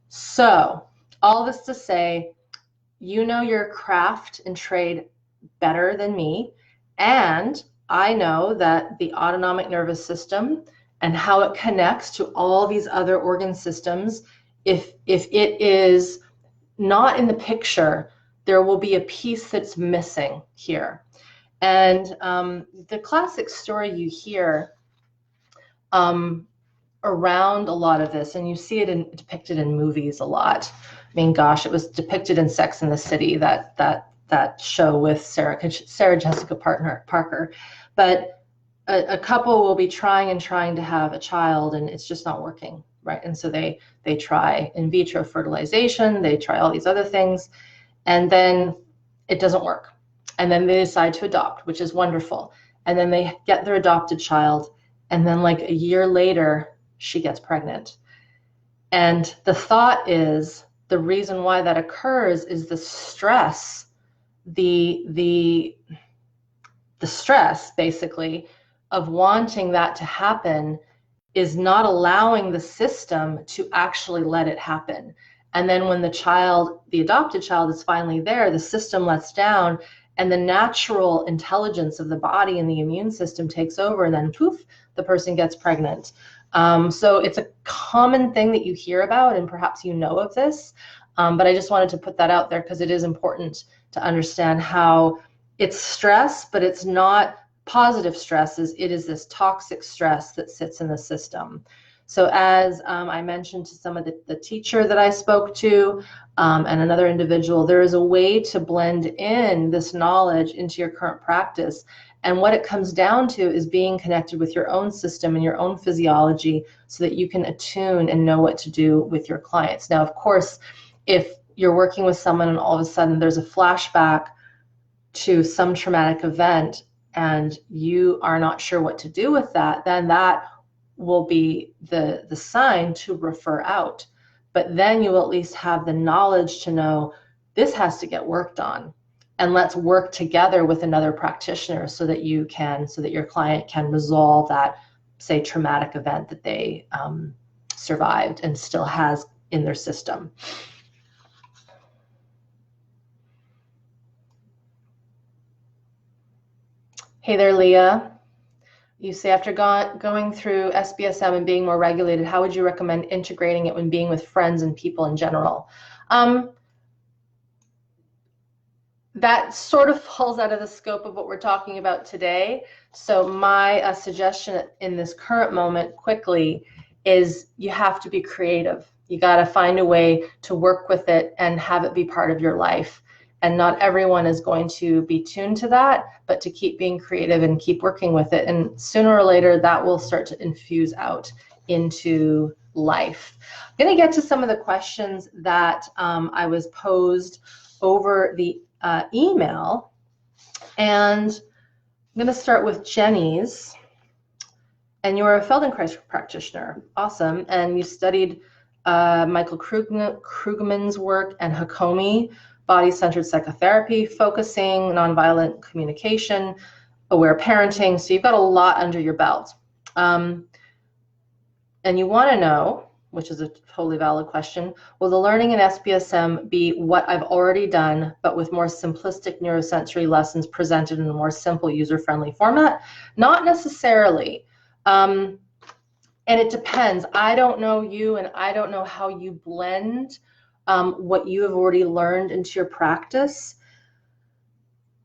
So all this to say, you know your craft and trade better than me, and I know that the autonomic nervous system and how it connects to all these other organ systems, if it is not in the picture, there will be a piece that's missing here. And the classic story you hear around a lot of this, and you see it depicted in movies a lot. I mean, gosh, it was depicted in Sex and the City, that show with Sarah Jessica Parker. But a couple will be trying to have a child, and it's just not working, right? And so they try in vitro fertilization, they try all these other things, and then it doesn't work. And then they decide to adopt, which is wonderful. And then they get their adopted child, and then like a year later, she gets pregnant. And the thought is, the reason why that occurs is the stress, the stress basically of wanting that to happen is not allowing the system to actually let it happen. And then when the adopted child is finally there, the system lets down, and the natural intelligence of the body and the immune system takes over, and then poof, the person gets pregnant. So it's a common thing that you hear about, and perhaps you know of this, but I just wanted to put that out there because it is important to understand how it's stress, but it's not positive stresses. It is this toxic stress that sits in the system. So as I mentioned to some of the teacher that I spoke to and another individual, there is a way to blend in this knowledge into your current practice. And what it comes down to is being connected with your own system and your own physiology so that you can attune and know what to do with your clients. Now, of course, if you're working with someone and all of a sudden there's a flashback to some traumatic event and you are not sure what to do with that, then that will be the sign to refer out. But then you will at least have the knowledge to know this has to get worked on, and let's work together with another practitioner so that your client can resolve that, say, traumatic event that they survived and still has in their system. Hey there, Leah. You say, after going through SBSM and being more regulated, how would you recommend integrating it when being with friends and people in general? That sort of falls out of the scope of what we're talking about today. So my suggestion in this current moment quickly is you have to be creative. You got to find a way to work with it and have it be part of your life. And not everyone is going to be tuned to that, but to keep being creative and keep working with it. And sooner or later, that will start to infuse out into life. I'm going to get to some of the questions that I was posed over the email. And I'm going to start with Jenny's. And you're a Feldenkrais practitioner. Awesome. And you studied Michael Krugman's work and Hakomi, body-centered psychotherapy, focusing, nonviolent communication, aware parenting. So you've got a lot under your belt. And you want to know, which is a totally valid question, will the learning in SBSM be what I've already done, but with more simplistic neurosensory lessons presented in a more simple, user-friendly format? Not necessarily. And it depends. I don't know you, and I don't know how you blend what you have already learned into your practice.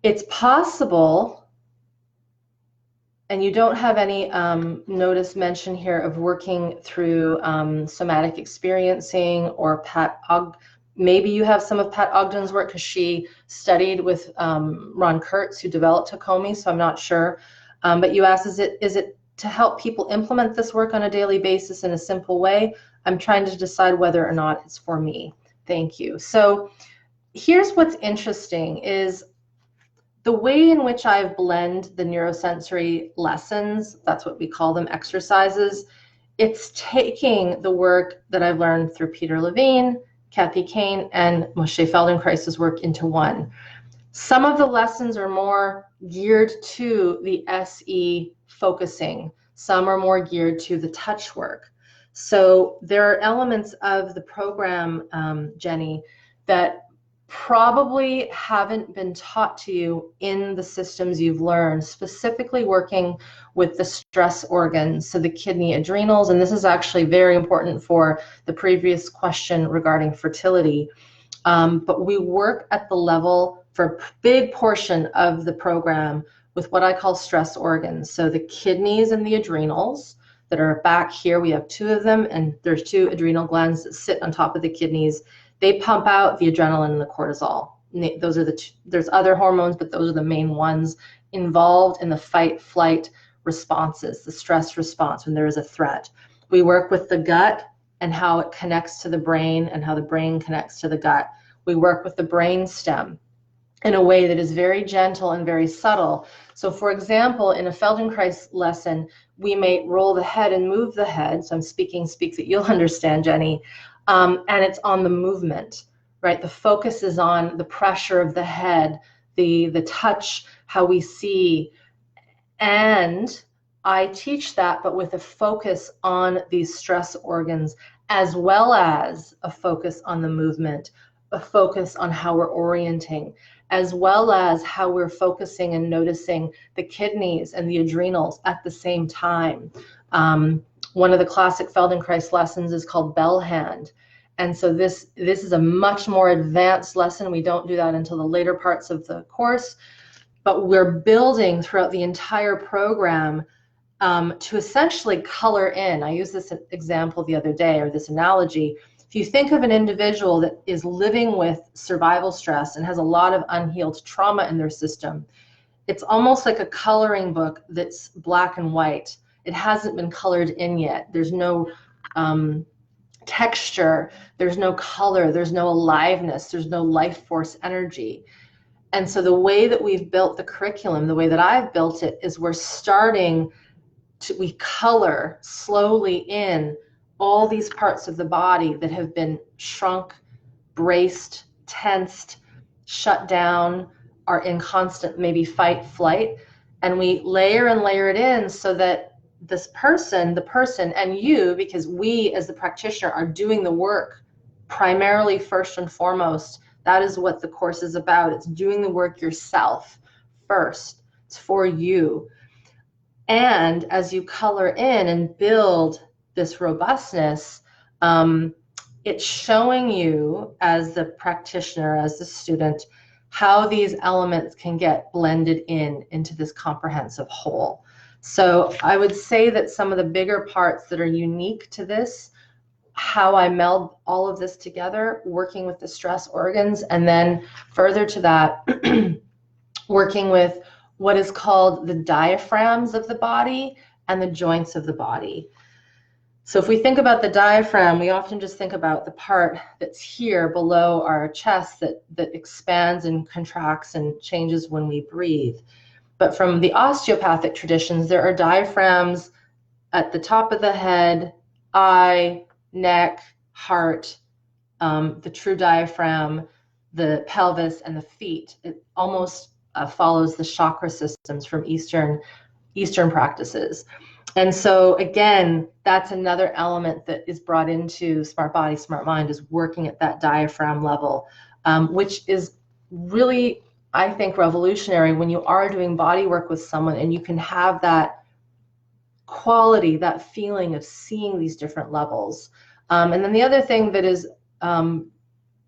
It's possible, and you don't have any notice mention here of working through somatic experiencing or Maybe you have some of Pat Ogden's work because she studied with Ron Kurtz, who developed Hakomi, so I'm not sure. But you asked, is it to help people implement this work on a daily basis in a simple way? I'm trying to decide whether or not it's for me. Thank you. So here's what's interesting is the way in which I've blended the neurosensory lessons, that's what we call them, exercises. It's taking the work that I've learned through Peter Levine, Kathy Kane, and Moshe Feldenkrais' work into one. Some of the lessons are more geared to the SE focusing. Some are more geared to the touch work. So there are elements of the program, Jenny, that probably haven't been taught to you in the systems you've learned, specifically working with the stress organs, so the kidney, adrenals, and this is actually very important for the previous question regarding fertility. But we work at the level for a big portion of the program with what I call stress organs. So the kidneys and the adrenals that are back here, we have two of them, and there's two adrenal glands that sit on top of the kidneys. They pump out the adrenaline and the cortisol. Those are the two. There's other hormones, but those are the main ones involved in the fight, flight responses, the stress response when there is a threat. We work with the gut and how it connects to the brain and how the brain connects to the gut. We work with the brain stem in a way that is very gentle and very subtle. So for example, in a Feldenkrais lesson, we may roll the head and move the head. So I'm speak that you'll understand, Jenny. And it's on the movement, right? The focus is on the pressure of the head, the touch, how we see. And I teach that, but with a focus on these stress organs, as well as a focus on the movement, a focus on how we're orienting, as well as how we're focusing and noticing the kidneys and the adrenals at the same time. One of the classic Feldenkrais lessons is called bell hand. And so this is a much more advanced lesson. We don't do that until the later parts of the course, but we're building throughout the entire program to essentially color in. I used this example the other day, or this analogy. If you think of an individual that is living with survival stress and has a lot of unhealed trauma in their system, it's almost like a coloring book that's black and white. It hasn't been colored in yet. There's no texture, there's no color, there's no aliveness, there's no life force energy. And so the way that we've built the curriculum, the way that I've built it, is we color slowly in all these parts of the body that have been shrunk, braced, tensed, shut down, are in constant maybe fight, flight, and we layer and layer it in so that this person, the person, and you, because we as the practitioner are doing the work primarily first and foremost. That is what the course is about. It's doing the work yourself first. It's for you. And as you color in and build this robustness, it's showing you as the practitioner, as the student, how these elements can get blended into this comprehensive whole. So I would say that some of the bigger parts that are unique to this, how I meld all of this together, working with the stress organs, and then further to that, working with what is called the diaphragms of the body and the joints of the body. So if we think about the diaphragm, we often just think about the part that's here below our chest that expands and contracts and changes when we breathe. But from the osteopathic traditions, there are diaphragms at the top of the head, eye, neck, heart, the true diaphragm, the pelvis, and the feet. It almost follows the chakra systems from Eastern practices. And so again, that's another element that is brought into SmartBody SmartMind, is working at that diaphragm level, which is really, I think, revolutionary when you are doing body work with someone and you can have that quality, that feeling of seeing these different levels. And then the other thing that is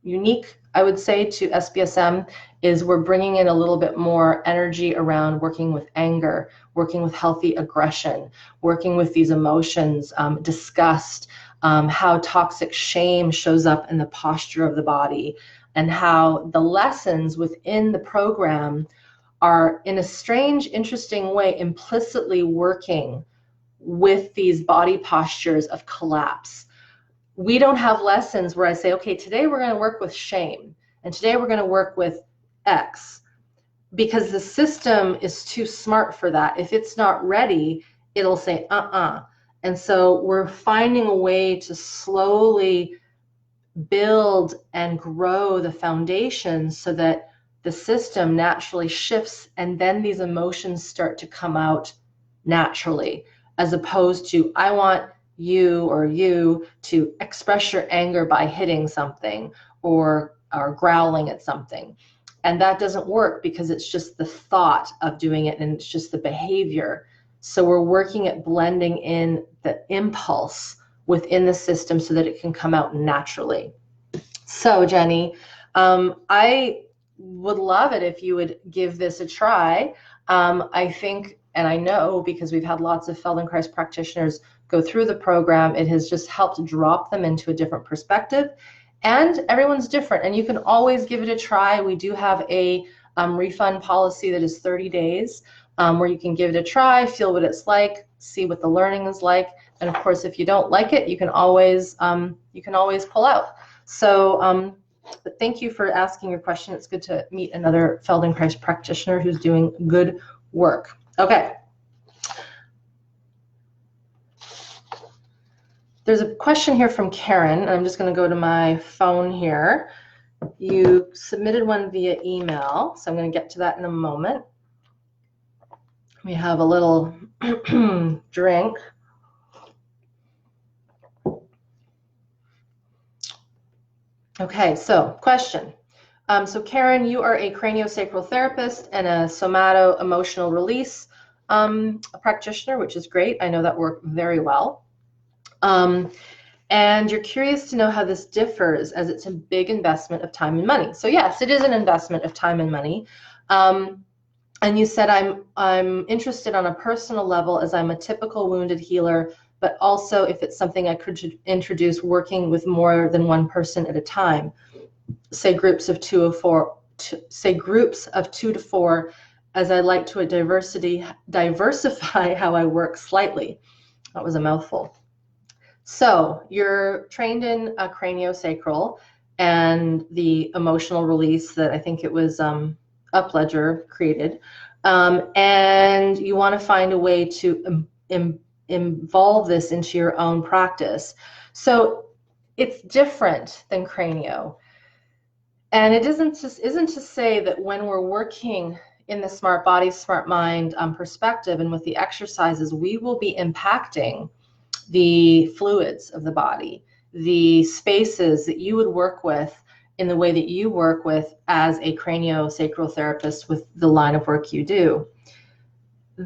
unique, I would say, to SBSM is we're bringing in a little bit more energy around working with anger, working with healthy aggression, working with these emotions, disgust, how toxic shame shows up in the posture of the body, and how the lessons within the program are, in a strange, interesting way, implicitly working with these body postures of collapse. We don't have lessons where I say, okay, today we're going to work with shame, and today we're going to work with X, because the system is too smart for that. If it's not ready, it'll say, And so we're finding a way to slowly build and grow the foundation so that the system naturally shifts, and then these emotions start to come out naturally, as opposed to, I want you to express your anger by hitting something or growling at something. And that doesn't work, because it's just the thought of doing it, and it's just the behavior. So we're working at blending in the impulse within the system so that it can come out naturally. So Jenny, I would love it if you would give this a try. I think, and I know, because we've had lots of Feldenkrais practitioners go through the program, it has just helped drop them into a different perspective. And everyone's different, and you can always give it a try. We do have a refund policy that is 30 days, where you can give it a try, feel what it's like, see what the learning is like. And of course, if you don't like it, you can always pull out. So, but thank you for asking your question. It's good to meet another Feldenkrais practitioner who's doing good work. Okay. There's a question here from Karen, and I'm just going to go to my phone here. You submitted one via email, so I'm going to get to that in a moment. We have a little drink. Okay, so question. So Karen, you are a craniosacral therapist and a somato-emotional release practitioner, which is great. I know that work very well. And you're curious to know how this differs, as it's a big investment of time and money. So yes, it is an investment of time and money. And you said, I'm interested on a personal level, as I'm a typical wounded healer, but also if it's something I could introduce working with more than one person at a time, say groups of 2 to 4, as I like to diversify how I work slightly. That was a mouthful. So you're trained in a CranioSacral and the emotional release that I think it was Upledger created, and you want to find a way to involve this into your own practice. So it's different than Cranio, and it isn't to say that when we're working in the SmartBody SmartMind perspective and with the exercises, we will be impacting the fluids of the body, the spaces that you would work with in the way that you work with as a craniosacral therapist with the line of work you do.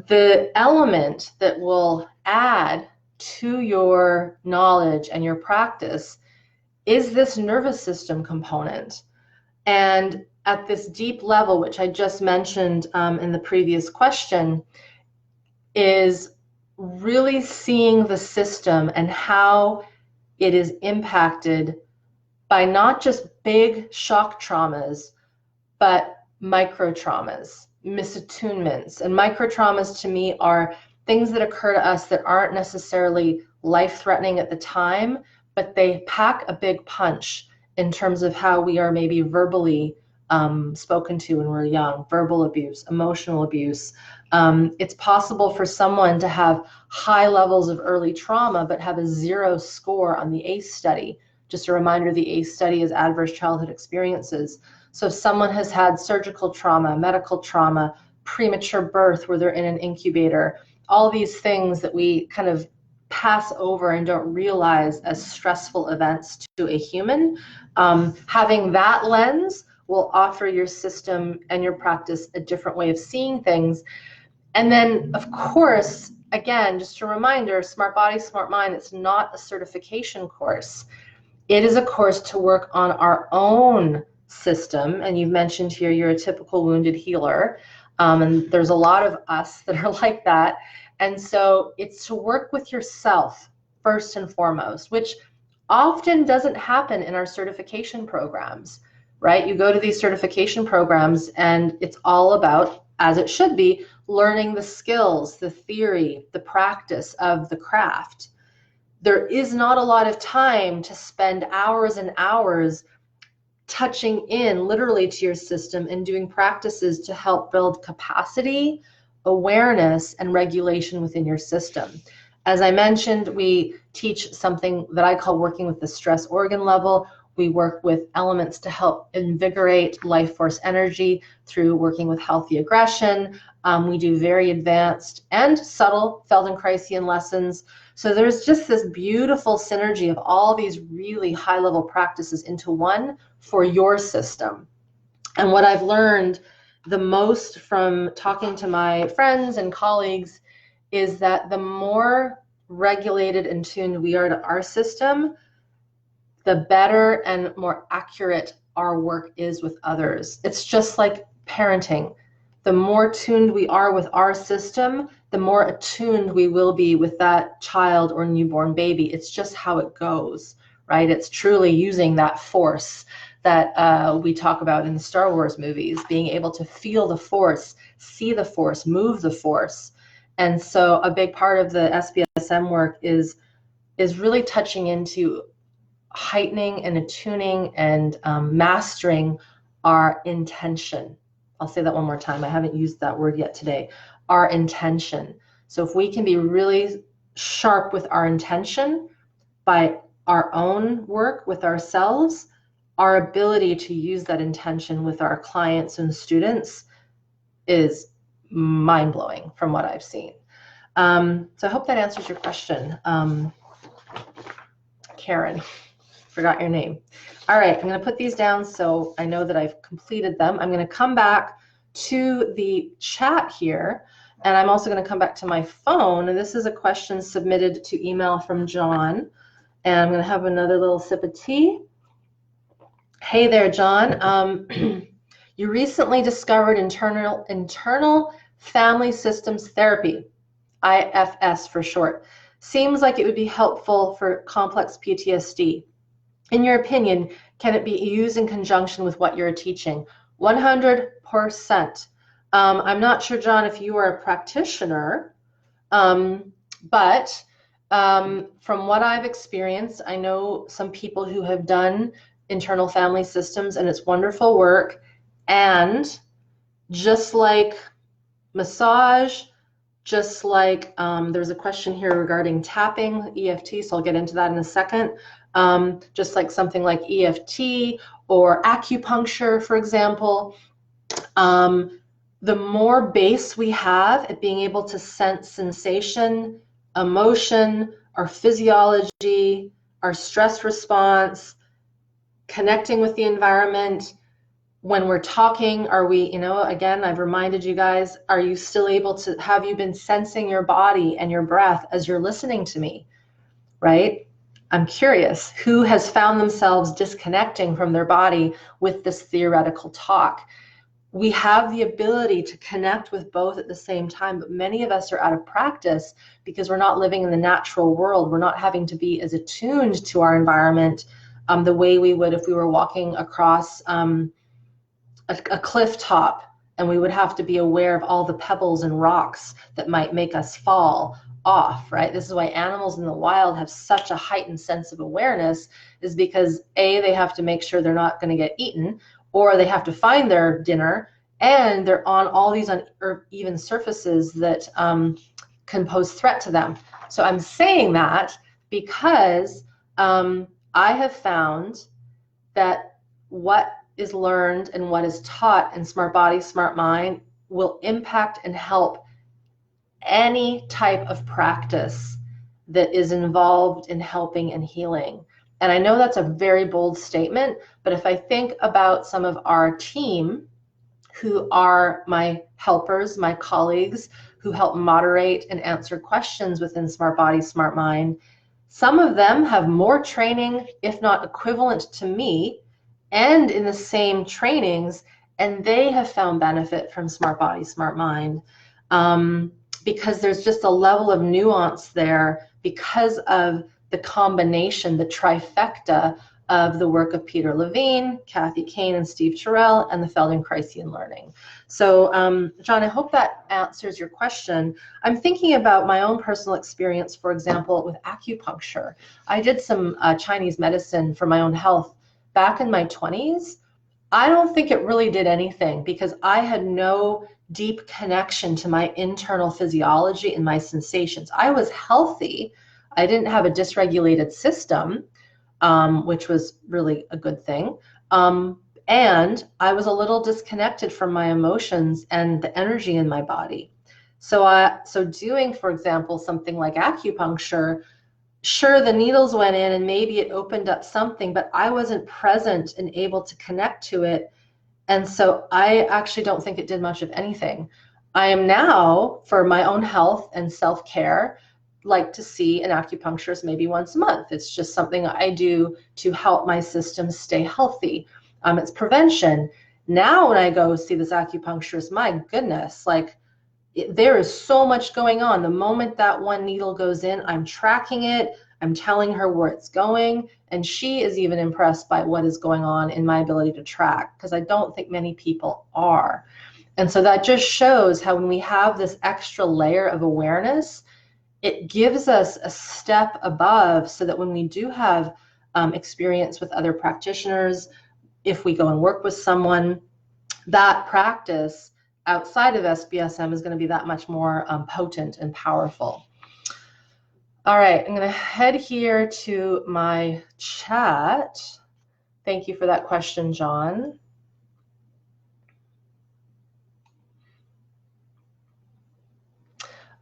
The element that will add to your knowledge and your practice is this nervous system component. And at this deep level, which I just mentioned in the previous question, is really seeing the system and how it is impacted by not just big shock traumas, but micro traumas, misattunements. And micro traumas to me are things that occur to us that aren't necessarily life-threatening at the time, but they pack a big punch in terms of how we are maybe verbally spoken to when we're young, verbal abuse, emotional abuse. It's possible for someone to have high levels of early trauma, but have a 0 score on the ACE study. Just a reminder, the ACE study is adverse childhood experiences. So if someone has had surgical trauma, medical trauma, premature birth where they're in an incubator, all these things that we kind of pass over and don't realize as stressful events to a human, having that lens will offer your system and your practice a different way of seeing things. And then, of course, again, just a reminder, SmartBody SmartMind, it's not a certification course. It is a course to work on our own system. And you've mentioned here you're a typical wounded healer. And there's a lot of us that are like that. And so it's to work with yourself first and foremost, which often doesn't happen in our certification programs, right? You go to these certification programs and it's all about, as it should be, learning the skills, the theory, the practice of the craft. There is not a lot of time to spend hours and hours touching in literally to your system and doing practices to help build capacity, awareness, and regulation within your system. As I mentioned, we teach something that I call working with the stress organ level. We work with elements to help invigorate life force energy through working with healthy aggression. We do very advanced and subtle Feldenkraisian lessons. So there's just this beautiful synergy of all these really high-level practices into one for your system. And what I've learned the most from talking to my friends and colleagues is that the more regulated and tuned we are to our system, the better and more accurate our work is with others. It's just like parenting. The more tuned we are with our system, the more attuned we will be with that child or newborn baby. It's just how it goes, right? It's truly using that force that we talk about in the Star Wars movies, being able to feel the force, see the force, move the force. And so a big part of the SBSM work is really touching into heightening and attuning and mastering our intention. I'll say that one more time. I haven't used that word yet today. Our intention. So if we can be really sharp with our intention by our own work with ourselves, our ability to use that intention with our clients and students is mind-blowing from what I've seen. So I hope that answers your question. Karen, forgot your name. All right, I'm going to put these down so I know that I've completed them. I'm going to come back to the chat here, and I'm also going to come back to my phone. And this is a question submitted to email from John. And I'm going to have another little sip of tea. Hey there, John. You recently discovered internal family systems therapy, IFS for short. Seems like it would be helpful for complex PTSD. In your opinion, can it be used in conjunction with what you're teaching? 100%. I'm not sure, John, if you are a practitioner, but from what I've experienced, I know some people who have done internal family systems, and it's wonderful work. And just like massage, just like there's a question here regarding tapping, EFT, so I'll get into that in a second. Just like something like EFT or acupuncture, for example, the more base we have at being able to sense sensation, emotion, our physiology, our stress response, connecting with the environment. When we're talking, are we, again, I've reminded you guys, are you still able to, have you been sensing your body and your breath as you're listening to me, right? I'm curious, who has found themselves disconnecting from their body with this theoretical talk? We have the ability to connect with both at the same time, but many of us are out of practice because we're not living in the natural world. We're not having to be as attuned to our environment the way we would if we were walking across a cliff top, and we would have to be aware of all the pebbles and rocks that might make us fall off, right? This is why animals in the wild have such a heightened sense of awareness, is because A, they have to make sure they're not going to get eaten, or they have to find their dinner, and they're on all these uneven surfaces that can pose threat to them. So I'm saying that because I have found that what is learned and what is taught in SmartBody SmartMind will impact and help any type of practice that is involved in helping and healing. And I know that's a very bold statement, but if I think about some of our team who are my helpers, my colleagues who help moderate and answer questions within SmartBody SmartMind, some of them have more training, if not equivalent to me, and in the same trainings, and they have found benefit from SmartBody SmartMind because there's just a level of nuance there because of the combination, the trifecta of the work of Peter Levine, Kathy Kane, and Steve Terrell, and the Feldenkraisian learning. So, John, I hope that answers your question. I'm thinking about my own personal experience, for example, with acupuncture. I did some Chinese medicine for my own health back in my 20s. I don't think it really did anything because I had no deep connection to my internal physiology and my sensations. I was healthy. I didn't have a dysregulated system, which was really a good thing. And I was a little disconnected from my emotions and the energy in my body. So doing, for example, something like acupuncture, sure, the needles went in and maybe it opened up something, but I wasn't present and able to connect to it. And so I actually don't think it did much of anything. I am now, for my own health and self-care, like to see an acupuncturist maybe once a month. It's just something I do to help my system stay healthy. It's prevention. Now when I go see this acupuncturist, my goodness, like there is so much going on. The moment that one needle goes in, I'm tracking it. I'm telling her where it's going. And she is even impressed by what is going on in my ability to track, because I don't think many people are. And so that just shows how when we have this extra layer of awareness, it gives us a step above so that when we do have experience with other practitioners, if we go and work with someone, that practice outside of SBSM is going to be that much more potent and powerful. All right, I'm going to head here to my chat. Thank you for that question, John.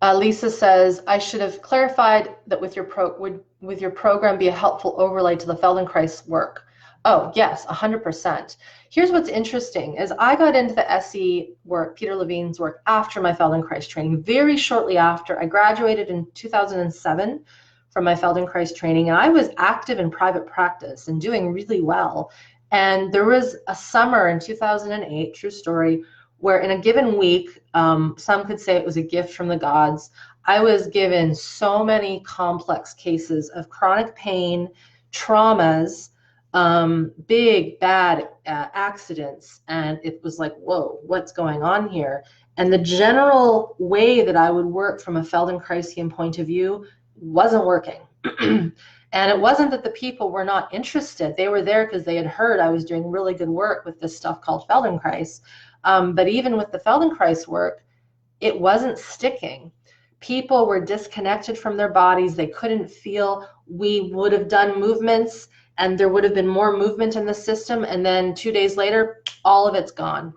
Lisa says, I should have clarified that with your program be a helpful overlay to the Feldenkrais work. Oh, yes, 100%. Here's what's interesting is I got into the SE work, Peter Levine's work, after my Feldenkrais training. Very shortly after, I graduated in 2007 from my Feldenkrais training, and I was active in private practice and doing really well. And there was a summer in 2008, true story, where in a given week, some could say it was a gift from the gods, I was given so many complex cases of chronic pain, traumas, big, bad accidents. And it was like, whoa, what's going on here? And the general way that I would work from a Feldenkraisian point of view wasn't working. And it wasn't that the people were not interested. They were there because they had heard I was doing really good work with this stuff called Feldenkrais. But even with the Feldenkrais work, it wasn't sticking. People were disconnected from their bodies. They couldn't feel. We would have done movements and there would have been more movement in the system. And then 2 days later, all of it's gone.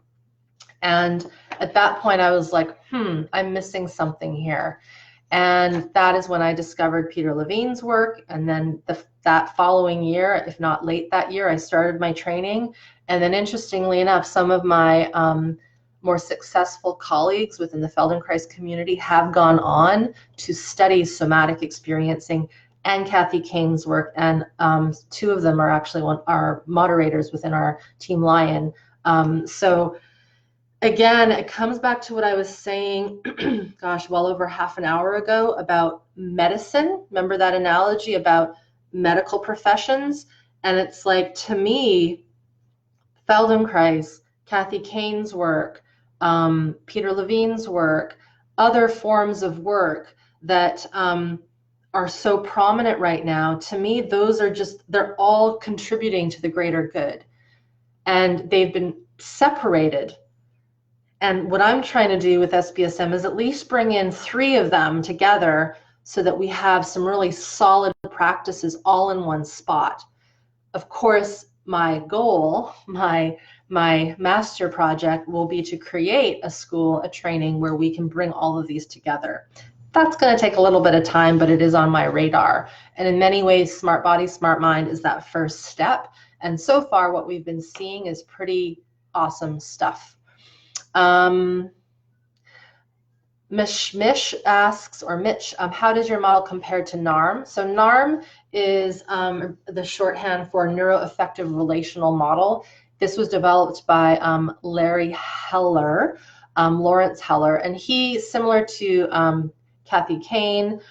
And at that point, I was like, I'm missing something here. And that is when I discovered Peter Levine's work. And then that following year, if not late that year, I started my training. And then interestingly enough, some of my more successful colleagues within the Feldenkrais community have gone on to study somatic experiencing and Kathy Kane's work. And two of them are actually our moderators within our Team Lion. So again, it comes back to what I was saying, gosh, well over half an hour ago about medicine. Remember that analogy about medical professions? And it's like, to me, Feldenkrais, Kathy Kane's work, Peter Levine's work, other forms of work that are so prominent right now, to me, those are they're all contributing to the greater good. And they've been separated. And what I'm trying to do with SBSM is at least bring in 3 of them together so that we have some really solid practices all in one spot. Of course, my goal, my master project will be to create a school, a training where we can bring all of these together. That's going to take a little bit of time, but it is on my radar. And in many ways, SmartBody SmartMind is that first step. And so far, what we've been seeing is pretty awesome stuff. Mitch asks, how does your model compare to NARM? So NARM is the shorthand for neuroaffective relational model. This was developed by Larry Heller, Lawrence Heller, and he, similar to Kathy Kane,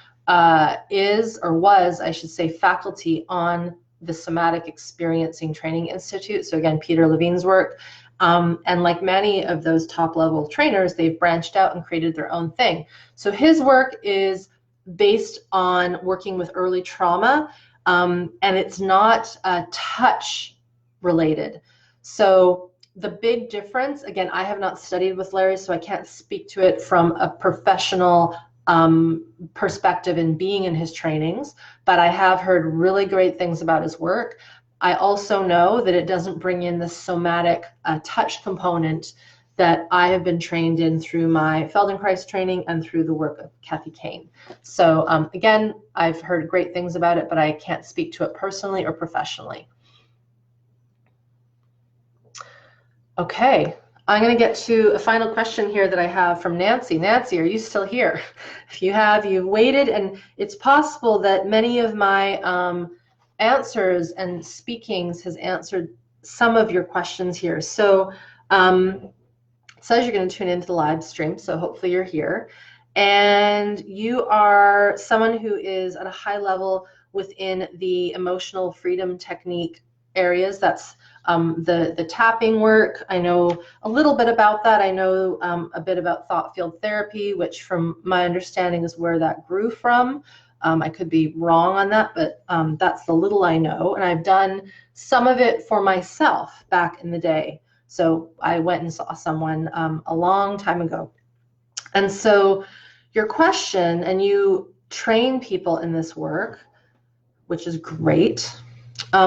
is, or was, I should say, faculty on the Somatic Experiencing Training Institute. So again, Peter Levine's work. And like many of those top-level trainers, they've branched out and created their own thing. So his work is based on working with early trauma, and it's not touch related. So the big difference, again, I have not studied with Larry, so I can't speak to it from a professional perspective in being in his trainings, but I have heard really great things about his work. I also know that it doesn't bring in the somatic touch component that I have been trained in through my Feldenkrais training and through the work of Kathy Kane. So again, I've heard great things about it, but I can't speak to it personally or professionally. Okay, I'm going to get to a final question here that I have from Nancy. Nancy, are you still here? If you have, you've waited, and it's possible that many of my answers and speakings has answered some of your questions here. So it says you're going to tune into the live stream, so hopefully you're here. And you are someone who is at a high level within the emotional freedom technique areas. That's the tapping work. I know a little bit about that. I know a bit about thought field therapy, which from my understanding is where that grew from. I could be wrong on that, but that's the little I know. And I've done some of it for myself back in the day. So I went and saw someone a long time ago. And so your question, and you train people in this work, which is great.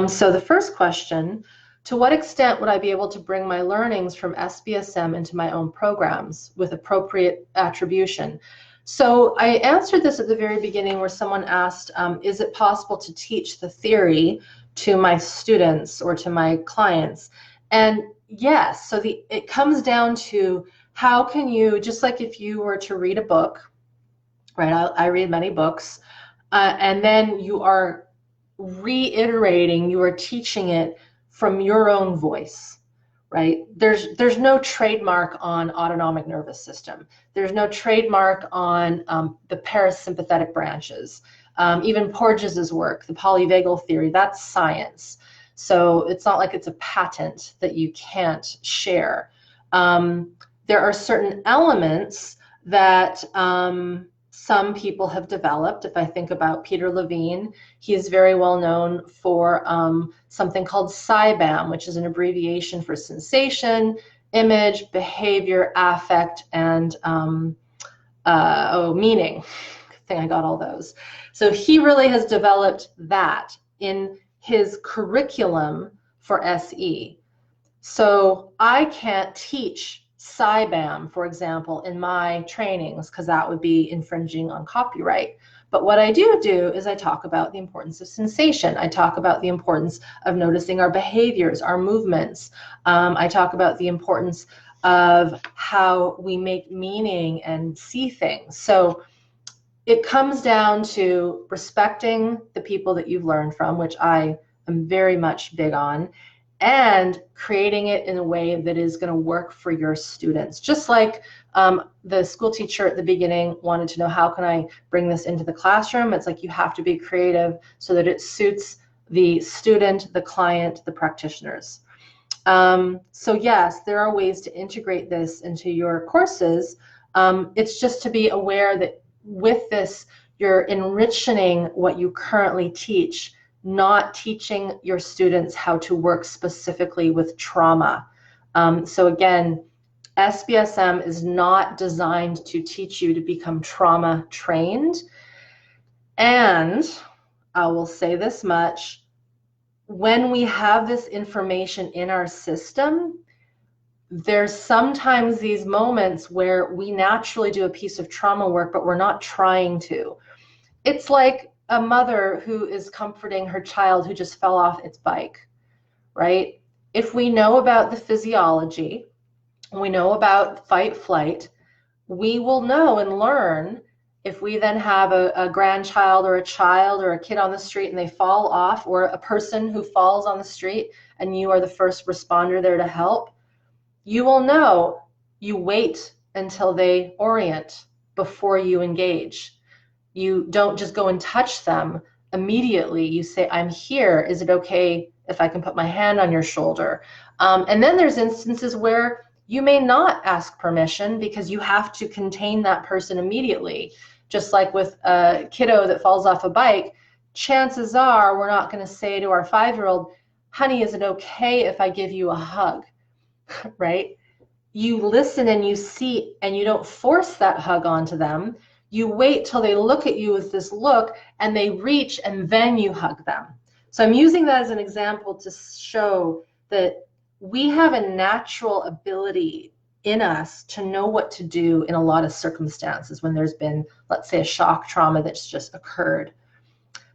So the first question, to what extent would I be able to bring my learnings from SBSM into my own programs with appropriate attribution? So I answered this at the very beginning where someone asked, is it possible to teach the theory to my students or to my clients? And yes, so it comes down to how can you, just like if you were to read a book, right? I read many books, and then you are reiterating, you are teaching it from your own voice, right? There's no trademark on autonomic nervous system. There's no trademark on the parasympathetic branches. Even Porges's work, the polyvagal theory, that's science. So it's not like it's a patent that you can't share. There are certain elements that some people have developed. If I think about Peter Levine, he is very well known for something called SIBAM, which is an abbreviation for sensation, image, behavior, affect, and meaning. Good thing I got all those. So he really has developed that in his curriculum for SE. So I can't teach SIBAM, for example, in my trainings, because that would be infringing on copyright. But what I do is I talk about the importance of sensation. I talk about the importance of noticing our behaviors, our movements. I talk about the importance of how we make meaning and see things. So it comes down to respecting the people that you've learned from, which I am very much big on, and creating it in a way that is going to work for your students. Just like the school teacher at the beginning wanted to know, how can I bring this into the classroom? It's like you have to be creative so that it suits the student, the client, the practitioners. So yes, there are ways to integrate this into your courses. It's just to be aware that with this, you're enriching what you currently teach, not teaching your students how to work specifically with trauma. So again, SBSM is not designed to teach you to become trauma trained. And I will say this much, when we have this information in our system, there's sometimes these moments where we naturally do a piece of trauma work, but we're not trying to. It's like a mother who is comforting her child who just fell off its bike, right? If we know about the physiology, we know about fight flight, we will know and learn. If we then have a grandchild or a child or a kid on the street and they fall off, or a person who falls on the street and you are the first responder there to help, you will know. You wait until they orient before you engage. You don't just go and touch them immediately. You say, I'm here. Is it okay if I can put my hand on your shoulder? And then there's instances where you may not ask permission because you have to contain that person immediately. Just like with a kiddo that falls off a bike, chances are we're not going to say to our 5-year-old, honey, is it okay if I give you a hug? Right? You listen and you see, and you don't force that hug onto them. You wait till they look at you with this look and they reach, and then you hug them. So I'm using that as an example to show that we have a natural ability in us to know what to do in a lot of circumstances when there's been, let's say, a shock trauma that's just occurred.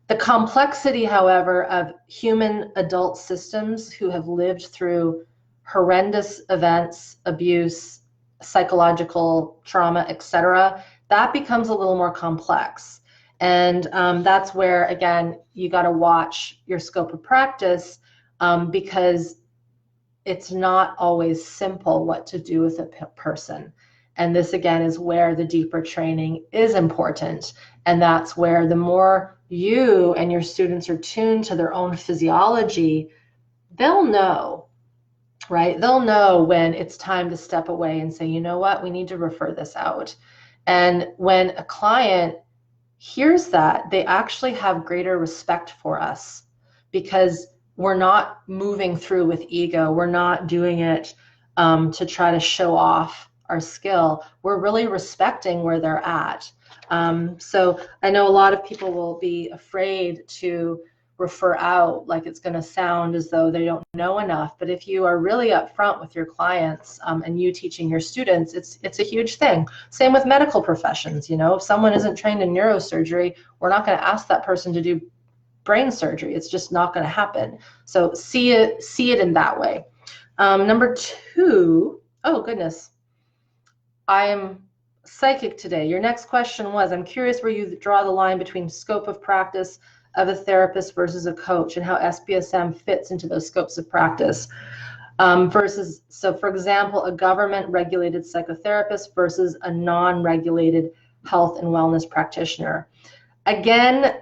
The complexity, however, of human adult systems who have lived through horrendous events, abuse, psychological trauma, etc., that becomes a little more complex. And that's where, again, you got to watch your scope of practice because it's not always simple what to do with a person. And this, again, is where the deeper training is important. And that's where the more you and your students are tuned to their own physiology, they'll know, right? They'll know when it's time to step away and say, you know what, we need to refer this out. And when a client hears that, they actually have greater respect for us because we're not moving through with ego. We're not doing it to try to show off our skill. We're really respecting where they're at. So I know a lot of people will be afraid to refer out, like it's going to sound as though they don't know enough. But if you are really upfront with your clients and you teaching your students, it's a huge thing. Same with medical professions. You know, if someone isn't trained in neurosurgery, we're not going to ask that person to do brain surgery. It's just not going to happen. So see it in that way. Number 2, oh goodness, I am psychic today. Your next question was, I'm curious where you draw the line between scope of practice of a therapist versus a coach and how SBSM fits into those scopes of practice versus, so for example, a government regulated psychotherapist versus a non-regulated health and wellness practitioner. Again,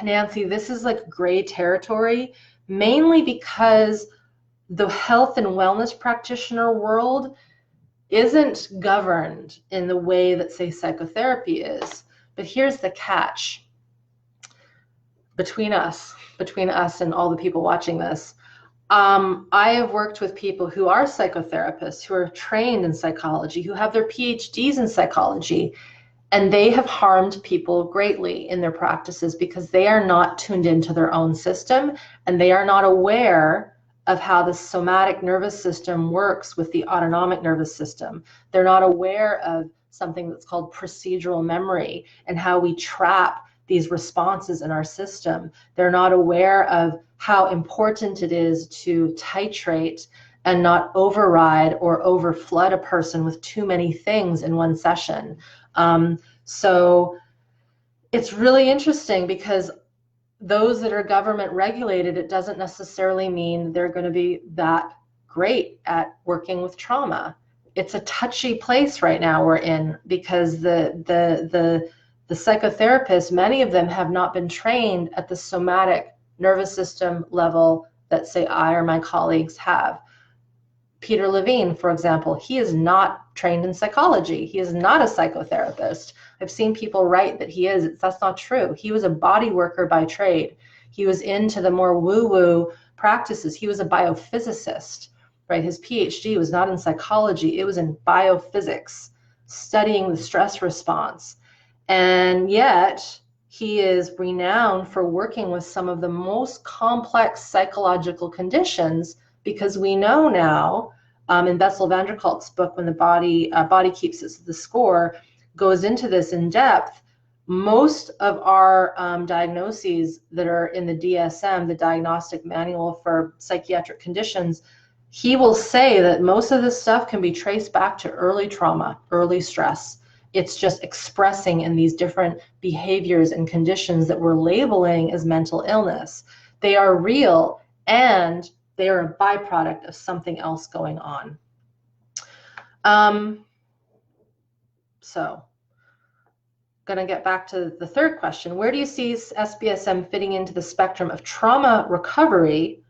Nancy, this is like gray territory, mainly because the health and wellness practitioner world isn't governed in the way that, say, psychotherapy is. But here's the catch. Between us and all the people watching this, I have worked with people who are psychotherapists, who are trained in psychology, who have their PhDs in psychology, and they have harmed people greatly in their practices because they are not tuned into their own system and they are not aware of how the somatic nervous system works with the autonomic nervous system. They're not aware of something that's called procedural memory and how we trap these responses in our system. They're not aware of how important it is to titrate and not override or overflood a person with too many things in one session. So it's really interesting because those that are government regulated, it doesn't necessarily mean they're going to be that great at working with trauma. It's a touchy place right now we're in because the psychotherapists, many of them have not been trained at the somatic nervous system level that, say, I or my colleagues have. Peter Levine, for example, he is not trained in psychology. He is not a psychotherapist. I've seen people write that he is. That's not true. He was a body worker by trade. He was into the more woo-woo practices. He was a biophysicist, right? His PhD was not in psychology. It was in biophysics, studying the stress response. And yet he is renowned for working with some of the most complex psychological conditions because we know now, in Bessel van der Kolk's book, When the Body Keeps the Score, goes into this in depth. Most of our diagnoses that are in the DSM, the Diagnostic Manual for Psychiatric Conditions, he will say that most of this stuff can be traced back to early trauma, early stress. It's just expressing in these different behaviors and conditions that we're labeling as mental illness. They are real and they are a byproduct of something else going on. So, going to get back to the third question. Where do you see SBSM fitting into the spectrum of trauma recovery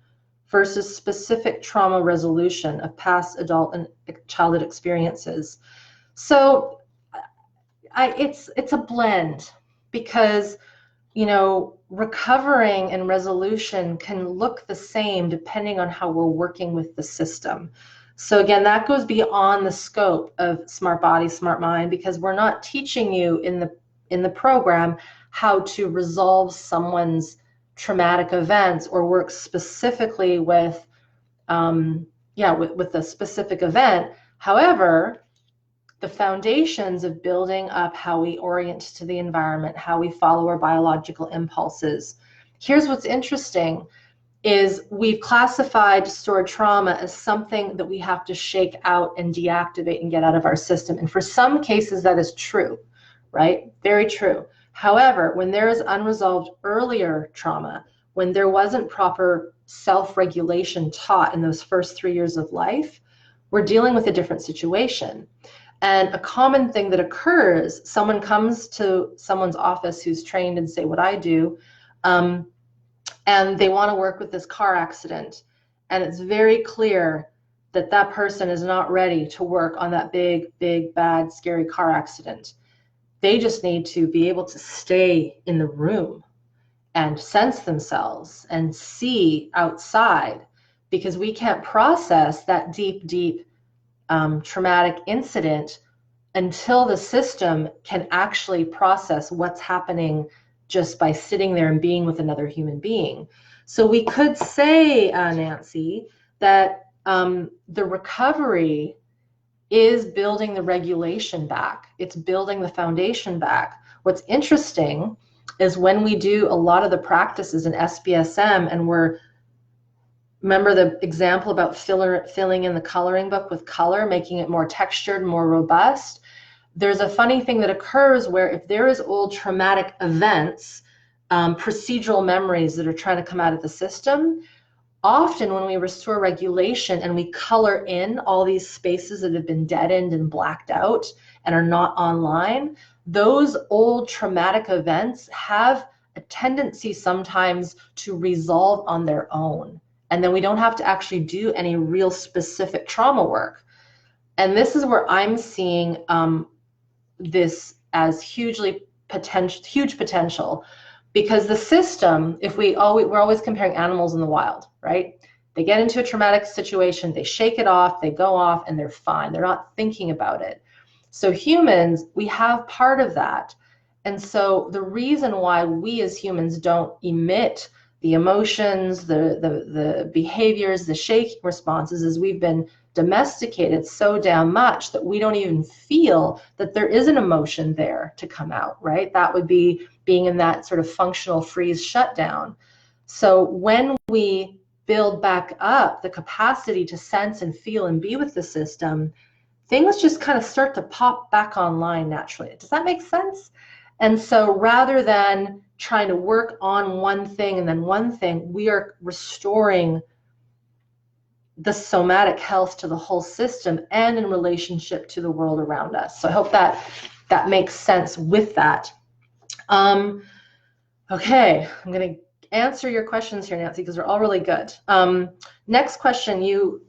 versus specific trauma resolution of past adult and childhood experiences? So it's a blend, because, you know, recovering and resolution can look the same depending on how we're working with the system. So again, that goes beyond the scope of SmartBody SmartMind, because we're not teaching you in the program how to resolve someone's traumatic events or work specifically with with a specific event. However, the foundations of building up how we orient to the environment, how we follow our biological impulses. Here's what's interesting is we've classified stored trauma as something that we have to shake out and deactivate and get out of our system. And for some cases that is true, right? Very true. However, when there is unresolved earlier trauma, when there wasn't proper self-regulation taught in those first 3 years of life, we're dealing with a different situation. And a common thing that occurs, someone comes to someone's office who's trained and say what I do, and they want to work with this car accident. And it's very clear that that person is not ready to work on that big, big, bad, scary car accident. They just need to be able to stay in the room and sense themselves and see outside, because we can't process that deep, deep traumatic incident until the system can actually process what's happening just by sitting there and being with another human being. So we could say, Nancy, that the recovery is building the regulation back. It's building the foundation back. What's interesting is when we do a lot of the practices in SBSM, and remember the example about filling in the coloring book with color, making it more textured, more robust. There's a funny thing that occurs where if there is old traumatic events, procedural memories that are trying to come out of the system, often when we restore regulation and we color in all these spaces that have been deadened and blacked out and are not online, those old traumatic events have a tendency sometimes to resolve on their own. And then we don't have to actually do any real specific trauma work. And this is where I'm seeing this as huge potential, because the system, we're always comparing animals in the wild, right? They get into a traumatic situation, they shake it off, they go off, and they're fine. They're not thinking about it. So humans, we have part of that. And so the reason why we as humans don't emit the emotions, the behaviors, the shaking responses, is we've been domesticated so damn much that we don't even feel that there is an emotion there to come out, right? That would be being in that sort of functional freeze shutdown. So when we build back up the capacity to sense and feel and be with the system, things just kind of start to pop back online naturally. Does that make sense? And so rather than trying to work on one thing and then one thing, we are restoring the somatic health to the whole system and in relationship to the world around us. So I hope that makes sense with that. Okay, I'm going to answer your questions here, Nancy, because they're all really good. Next question, you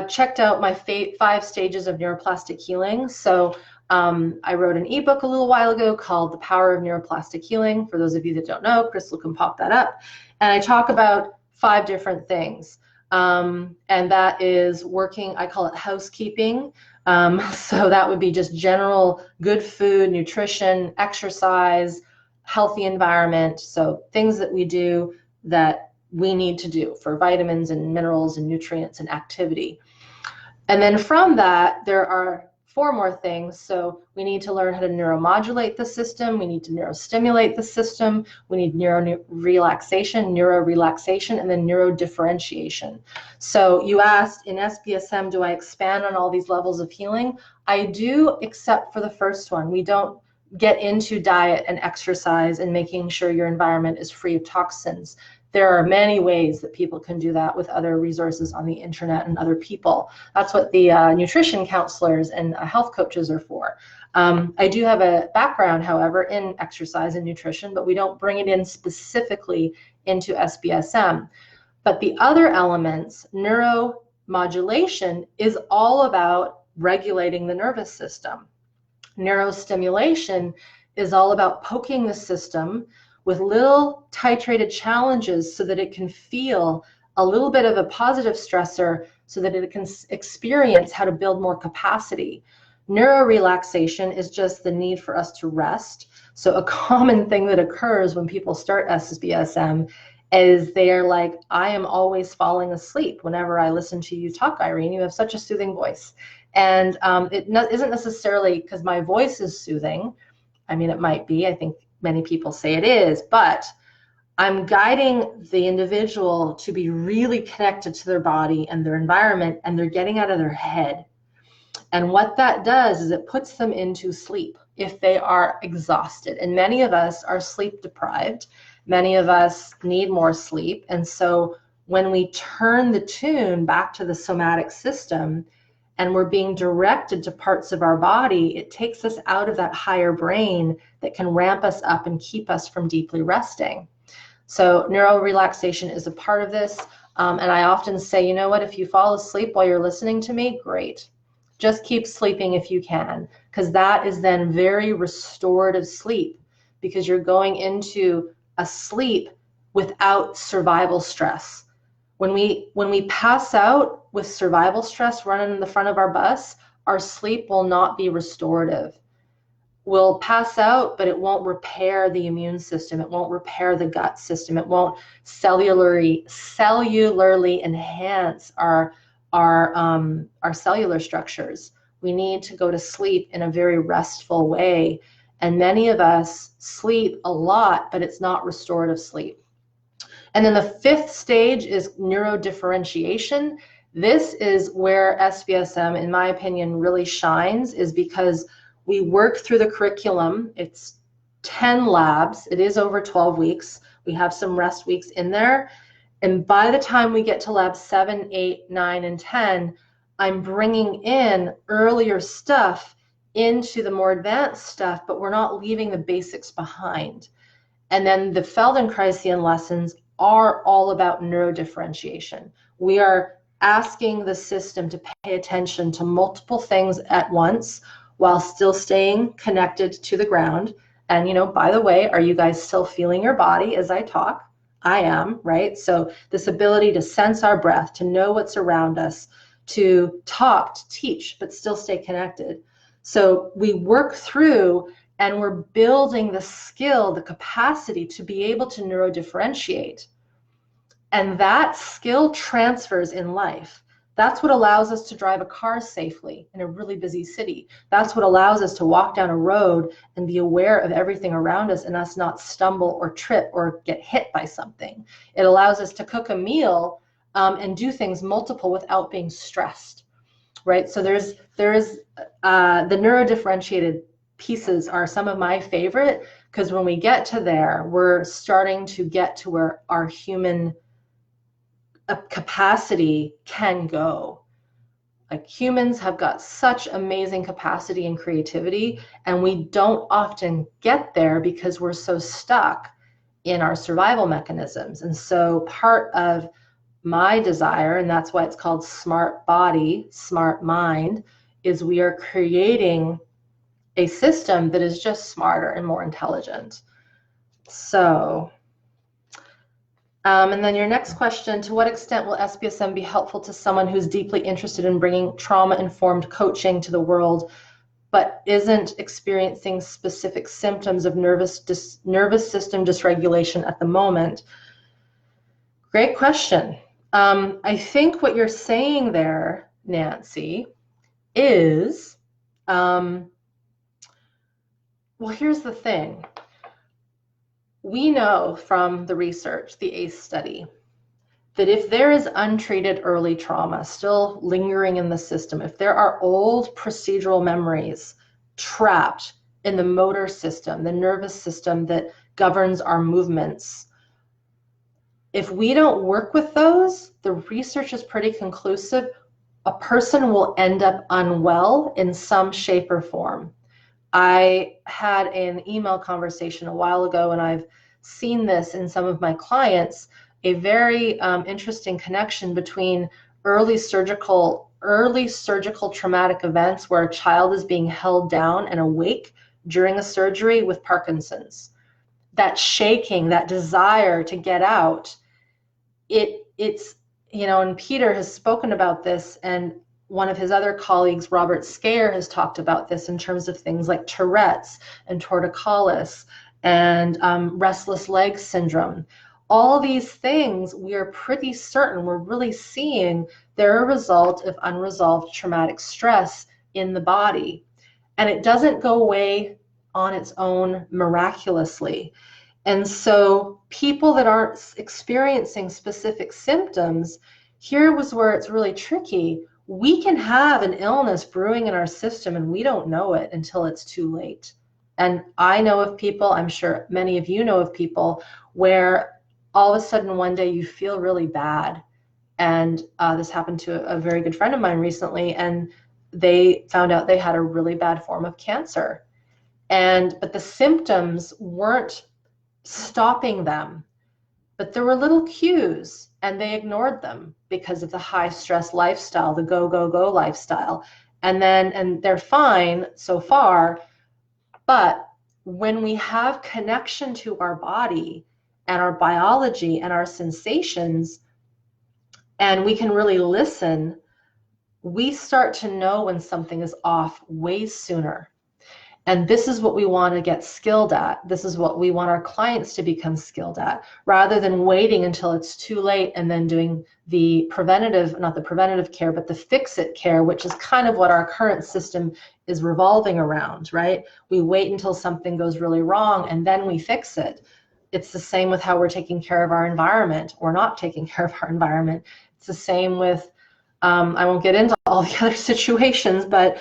checked out my 5 stages of neuroplastic healing. So I wrote an ebook a little while ago called The Power of Neuroplastic Healing. For those of you that don't know, Crystal can pop that up. And I talk about 5 different things. And that is working, I call it housekeeping. So that would be just general good food, nutrition, exercise, healthy environment. So things that we do that we need to do for vitamins and minerals and nutrients and activity. And then from that, there are 4 more things. So we need to learn how to neuromodulate the system. We need to neurostimulate the system. We need neuro relaxation, and then neuro differentiation. So you asked in SBSM, do I expand on all these levels of healing? I do, except for the first one. We don't get into diet and exercise and making sure your environment is free of toxins. There are many ways that people can do that with other resources on the internet and other people. That's what the nutrition counselors and health coaches are for. I do have a background, however, in exercise and nutrition, but we don't bring it in specifically into SBSM. But the other elements, neuromodulation, is all about regulating the nervous system. Neurostimulation is all about poking the system with little titrated challenges so that it can feel a little bit of a positive stressor so that it can experience how to build more capacity. Neurorelaxation is just the need for us to rest. So a common thing that occurs when people start SBSM is they are like, I am always falling asleep whenever I listen to you talk, Irene. You have such a soothing voice. And it isn't necessarily because my voice is soothing. I mean, it might be. I think many people say it is, but I'm guiding the individual to be really connected to their body and their environment, and they're getting out of their head. And what that does is it puts them into sleep if they are exhausted. And many of us are sleep deprived. Many of us need more sleep. And so when we turn the tune back to the somatic system and we're being directed to parts of our body, it takes us out of that higher brain that can ramp us up and keep us from deeply resting. So neurorelaxation is a part of this. And I often say, you know what, if you fall asleep while you're listening to me, great. Just keep sleeping if you can, because that is then very restorative sleep, because you're going into a sleep without survival stress. When we pass out with survival stress running in the front of our bus, our sleep will not be restorative. We'll pass out, but it won't repair the immune system. It won't repair the gut system. It won't cellularly enhance our cellular structures. We need to go to sleep in a very restful way. And many of us sleep a lot, but it's not restorative sleep. And then the fifth stage is neurodifferentiation. This is where SBSM, in my opinion, really shines, is because we work through the curriculum. It's 10 labs. It is over 12 weeks. We have some rest weeks in there. And by the time we get to lab 7, 8, 9, and 10, I'm bringing in earlier stuff into the more advanced stuff, but we're not leaving the basics behind. And then the Feldenkrais lessons are all about neurodifferentiation. We are asking the system to pay attention to multiple things at once while still staying connected to the ground. And, you know, by the way, are you guys still feeling your body as I talk? I am, right? So this ability to sense our breath, to know what's around us, to talk, to teach, but still stay connected. So we work through and we're building the skill, the capacity to be able to neurodifferentiate. And that skill transfers in life. That's what allows us to drive a car safely in a really busy city. That's what allows us to walk down a road and be aware of everything around us and us not stumble or trip or get hit by something. It allows us to cook a meal and do things multiple without being stressed, right? So there is the neurodifferentiated pieces are some of my favorite, because when we get to there, we're starting to get to where our human capacity can go. Like, humans have got such amazing capacity and creativity, and we don't often get there because we're so stuck in our survival mechanisms. And so part of my desire, and that's why it's called SmartBody SmartMind, is we are creating a system that is just smarter and more intelligent. So and then your next question, to what extent will SBSM be helpful to someone who's deeply interested in bringing trauma-informed coaching to the world, but isn't experiencing specific symptoms of nervous system dysregulation at the moment? Great question. I think what you're saying there, Nancy, is, well, here's the thing. We know from the research, the ACE study, that if there is untreated early trauma still lingering in the system, if there are old procedural memories trapped in the motor system, the nervous system that governs our movements, If we don't work with those, the research is pretty conclusive. A person will end up unwell in some shape or form. I had an email conversation a while ago, and I've seen this in some of my clients, a very interesting connection between early surgical traumatic events where a child is being held down and awake during a surgery with Parkinson's. That shaking, that desire to get out, it's, and Peter has spoken about this, and one of his other colleagues, Robert Scaer, has talked about this in terms of things like Tourette's and torticollis and restless leg syndrome. All these things, we are pretty certain, we're really seeing they're a result of unresolved traumatic stress in the body. And it doesn't go away on its own miraculously. And so people that aren't experiencing specific symptoms, here was where it's really tricky. We can have an illness brewing in our system and we don't know it until it's too late. And I know of people, I'm sure many of you know of people, where all of a sudden one day you feel really bad. And this happened to a very good friend of mine recently, and they found out they had a really bad form of cancer. But the symptoms weren't stopping them, but there were little cues and they ignored them because of the high stress lifestyle, the go, go, go lifestyle. And they're fine so far. But when we have connection to our body and our biology and our sensations, and we can really listen, we start to know when something is off way sooner. And this is what we want to get skilled at. This is what we want our clients to become skilled at, rather than waiting until it's too late and then doing the preventative, not the preventative care, but the fix-it care, which is kind of what our current system is revolving around, right? We wait until something goes really wrong and then we fix it. It's the same with how we're taking care of our environment or not taking care of our environment. It's the same with, I won't get into all the other situations, but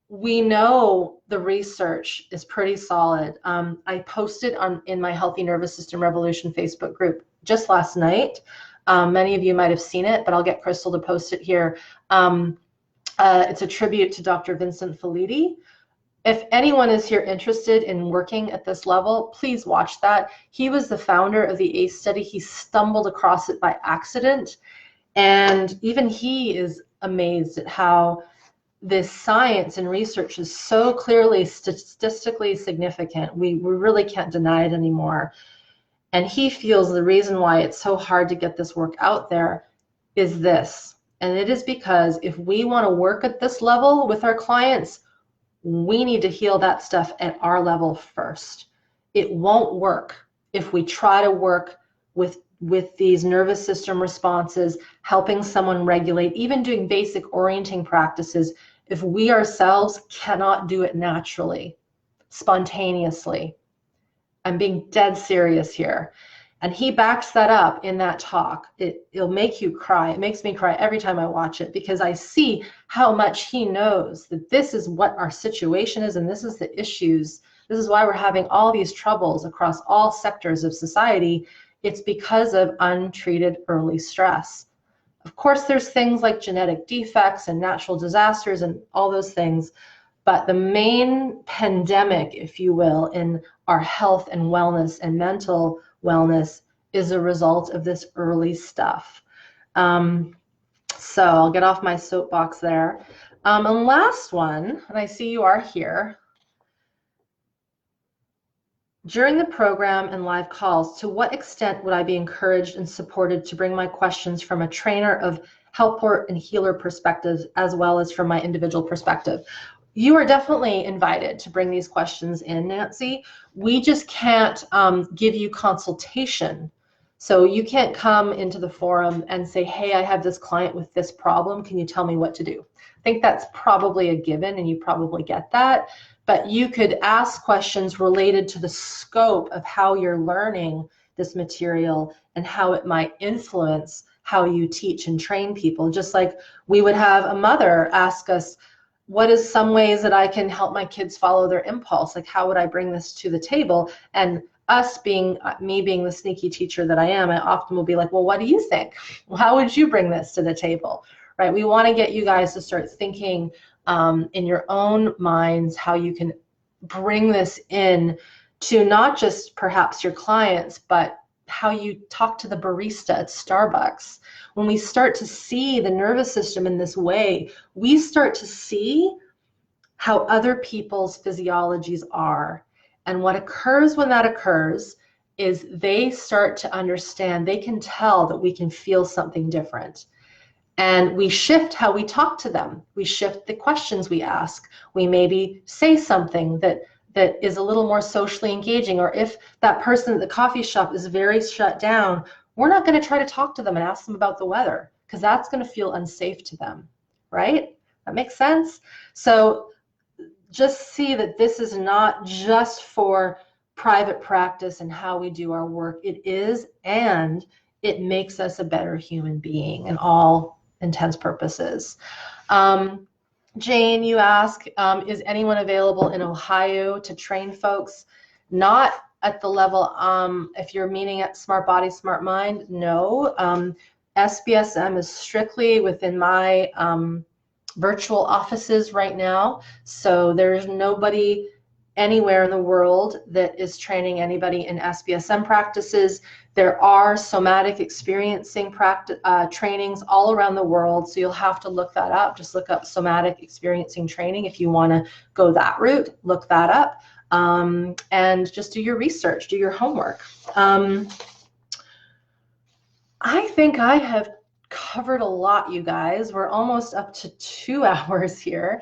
we know the research is pretty solid. I posted in my Healthy Nervous System Revolution Facebook group just last night. Many of you might have seen it, but I'll get Crystal to post it here. It's a tribute to Dr. Vincent Felitti. If anyone is here interested in working at this level, please watch that. He was the founder of the ACE study. He stumbled across it by accident. And even he is amazed at how this science and research is so clearly statistically significant. We really can't deny it anymore. And he feels the reason why it's so hard to get this work out there is this. And it is because if we want to work at this level with our clients, we need to heal that stuff at our level first. It won't work if we try to work with these nervous system responses, helping someone regulate, even doing basic orienting practices, if we ourselves cannot do it naturally, spontaneously. I'm being dead serious here. And he backs that up in that talk. It'll make you cry. It makes me cry every time I watch it, because I see how much he knows that this is what our situation is and this is the issues. This is why we're having all these troubles across all sectors of society. It's because of untreated early stress. Of course, there's things like genetic defects and natural disasters and all those things, but the main pandemic, if you will, in our health and wellness and mental wellness is a result of this early stuff. So I'll get off my soapbox there. And last one, and I see you are here. During the program and live calls, to what extent would I be encouraged and supported to bring my questions from a trainer of helper and healer perspectives, as well as from my individual perspective? You are definitely invited to bring these questions in, Nancy. We just can't give you consultation. So you can't come into the forum and say, hey, I have this client with this problem. Can you tell me what to do? I think that's probably a given, and you probably get that. But you could ask questions related to the scope of how you're learning this material and how it might influence how you teach and train people. Just like we would have a mother ask us, what is some ways that I can help my kids follow their impulse? Like, how would I bring this to the table? And us being, me being the sneaky teacher that I am, I often will be like, well, what do you think? Well, how would you bring this to the table, right? We want to get you guys to start thinking in your own minds how you can bring this in to not just perhaps your clients, but how you talk to the barista at Starbucks. When we start to see the nervous system in this way, we start to see how other people's physiologies are. And what occurs when that occurs is they start to understand, they can tell that we can feel something different. And we shift how we talk to them. We shift the questions we ask. We maybe say something that is a little more socially engaging, or if that person at the coffee shop is very shut down, we're not going to try to talk to them and ask them about the weather, because that's going to feel unsafe to them, right? That makes sense? So just see that this is not just for private practice and how we do our work. It is, and it makes us a better human being in all intents purposes. Jane, you ask, is anyone available in Ohio to train folks? Not at the level, if you're meaning at SmartBody SmartMind, no. SBSM is strictly within my virtual offices right now. So there's nobody anywhere in the world that is training anybody in SBSM practices. There are somatic experiencing trainings all around the world, so you'll have to look that up. Just look up somatic experiencing training if you want to go that route. Look that up, and just do your research, do your homework. I think I have covered a lot, you guys. We're almost up to 2 hours here,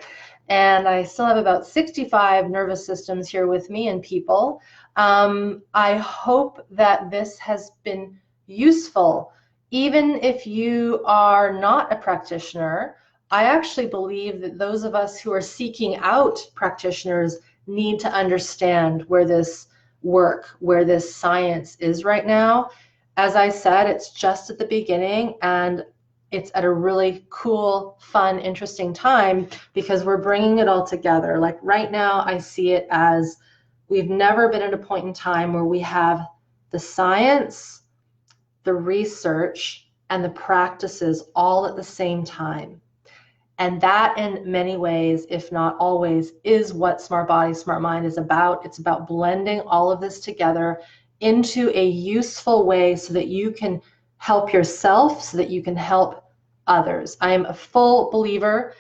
and I still have about 65 nervous systems here with me and people. I hope that this has been useful. Even if you are not a practitioner, I actually believe that those of us who are seeking out practitioners need to understand where this work, where this science is right now. As I said, it's just at the beginning, and it's at a really cool, fun, interesting time because we're bringing it all together. Like right now, I see it as we've never been at a point in time where we have the science, the research, and the practices all at the same time. And that in many ways, if not always, is what SmartBody SmartMind is about. It's about blending all of this together into a useful way so that you can help yourself, so that you can help others. I am a full believer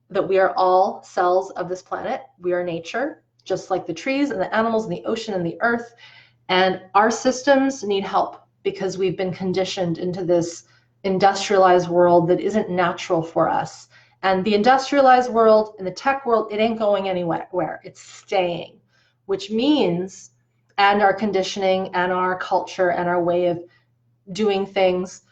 that we are all cells of this planet. We are nature, just like the trees and the animals and the ocean and the earth. And our systems need help because we've been conditioned into this industrialized world that isn't natural for us. And the industrialized world and the tech world, it ain't going anywhere. It's staying, which means, and our conditioning and our culture and our way of doing things.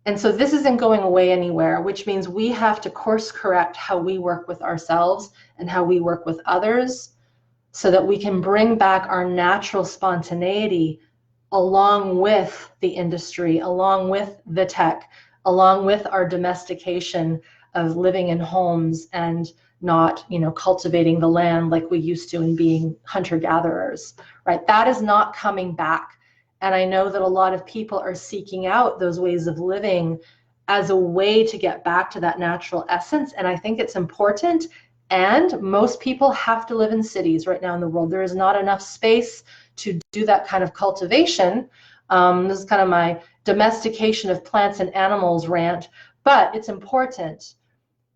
And so this isn't going away anywhere, which means we have to course correct how we work with ourselves and how we work with others so that we can bring back our natural spontaneity along with the industry, along with the tech, along with our domestication of living in homes and not, cultivating the land like we used to and being hunter-gatherers, right? That is not coming back. And I know that a lot of people are seeking out those ways of living as a way to get back to that natural essence. And I think it's important. And most people have to live in cities right now in the world. There is not enough space to do that kind of cultivation. This is kind of my domestication of plants and animals rant, but it's important.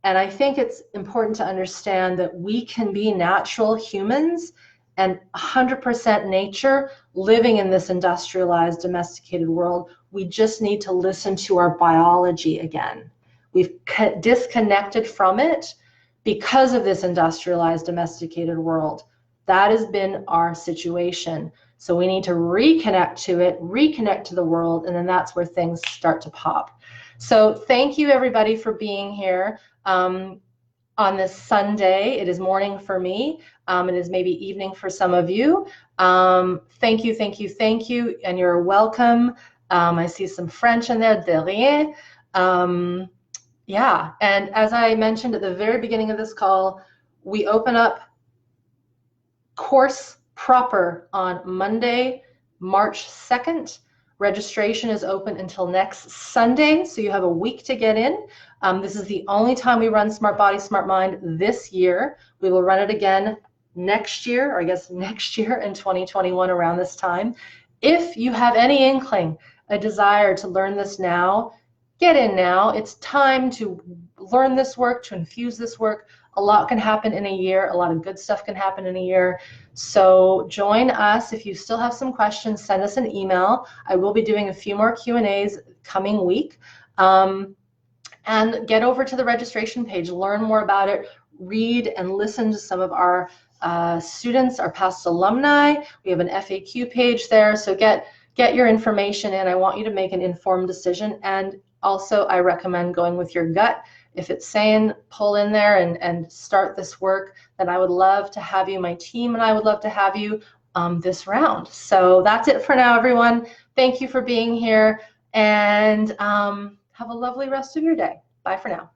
And I think it's important to understand that we can be natural humans and 100% nature living in this industrialized, domesticated world. We just need to listen to our biology again. We've disconnected from it because of this industrialized, domesticated world. That has been our situation. So we need to reconnect to it, reconnect to the world, and then that's where things start to pop. So thank you everybody for being here on this Sunday. It is morning for me. It is maybe evening for some of you. Thank you, thank you, thank you, and you're welcome. I see some French in there, de rien. Yeah, and as I mentioned at the very beginning of this call, we open up course proper on Monday, March 2nd. Registration is open until next Sunday, so you have a week to get in. This is the only time we run SmartBody SmartMind this year. We will run it again next year, or I guess next year in 2021 around this time. If you have any inkling, a desire to learn this now, get in now. It's time to learn this work, to infuse this work. A lot can happen in a year. A lot of good stuff can happen in a year. So join us. If you still have some questions, send us an email. I will be doing a few more Q&As coming week. And get over to the registration page, learn more about it, read and listen to some of our students, our past alumni. We have an FAQ page there, so get your information in. I want you to make an informed decision, and also I recommend going with your gut. If it's saying pull in there and start this work, then I would love to have you, my team and I would love to have you this round. So that's it for now, everyone. Thank you for being here, and have a lovely rest of your day. Bye for now.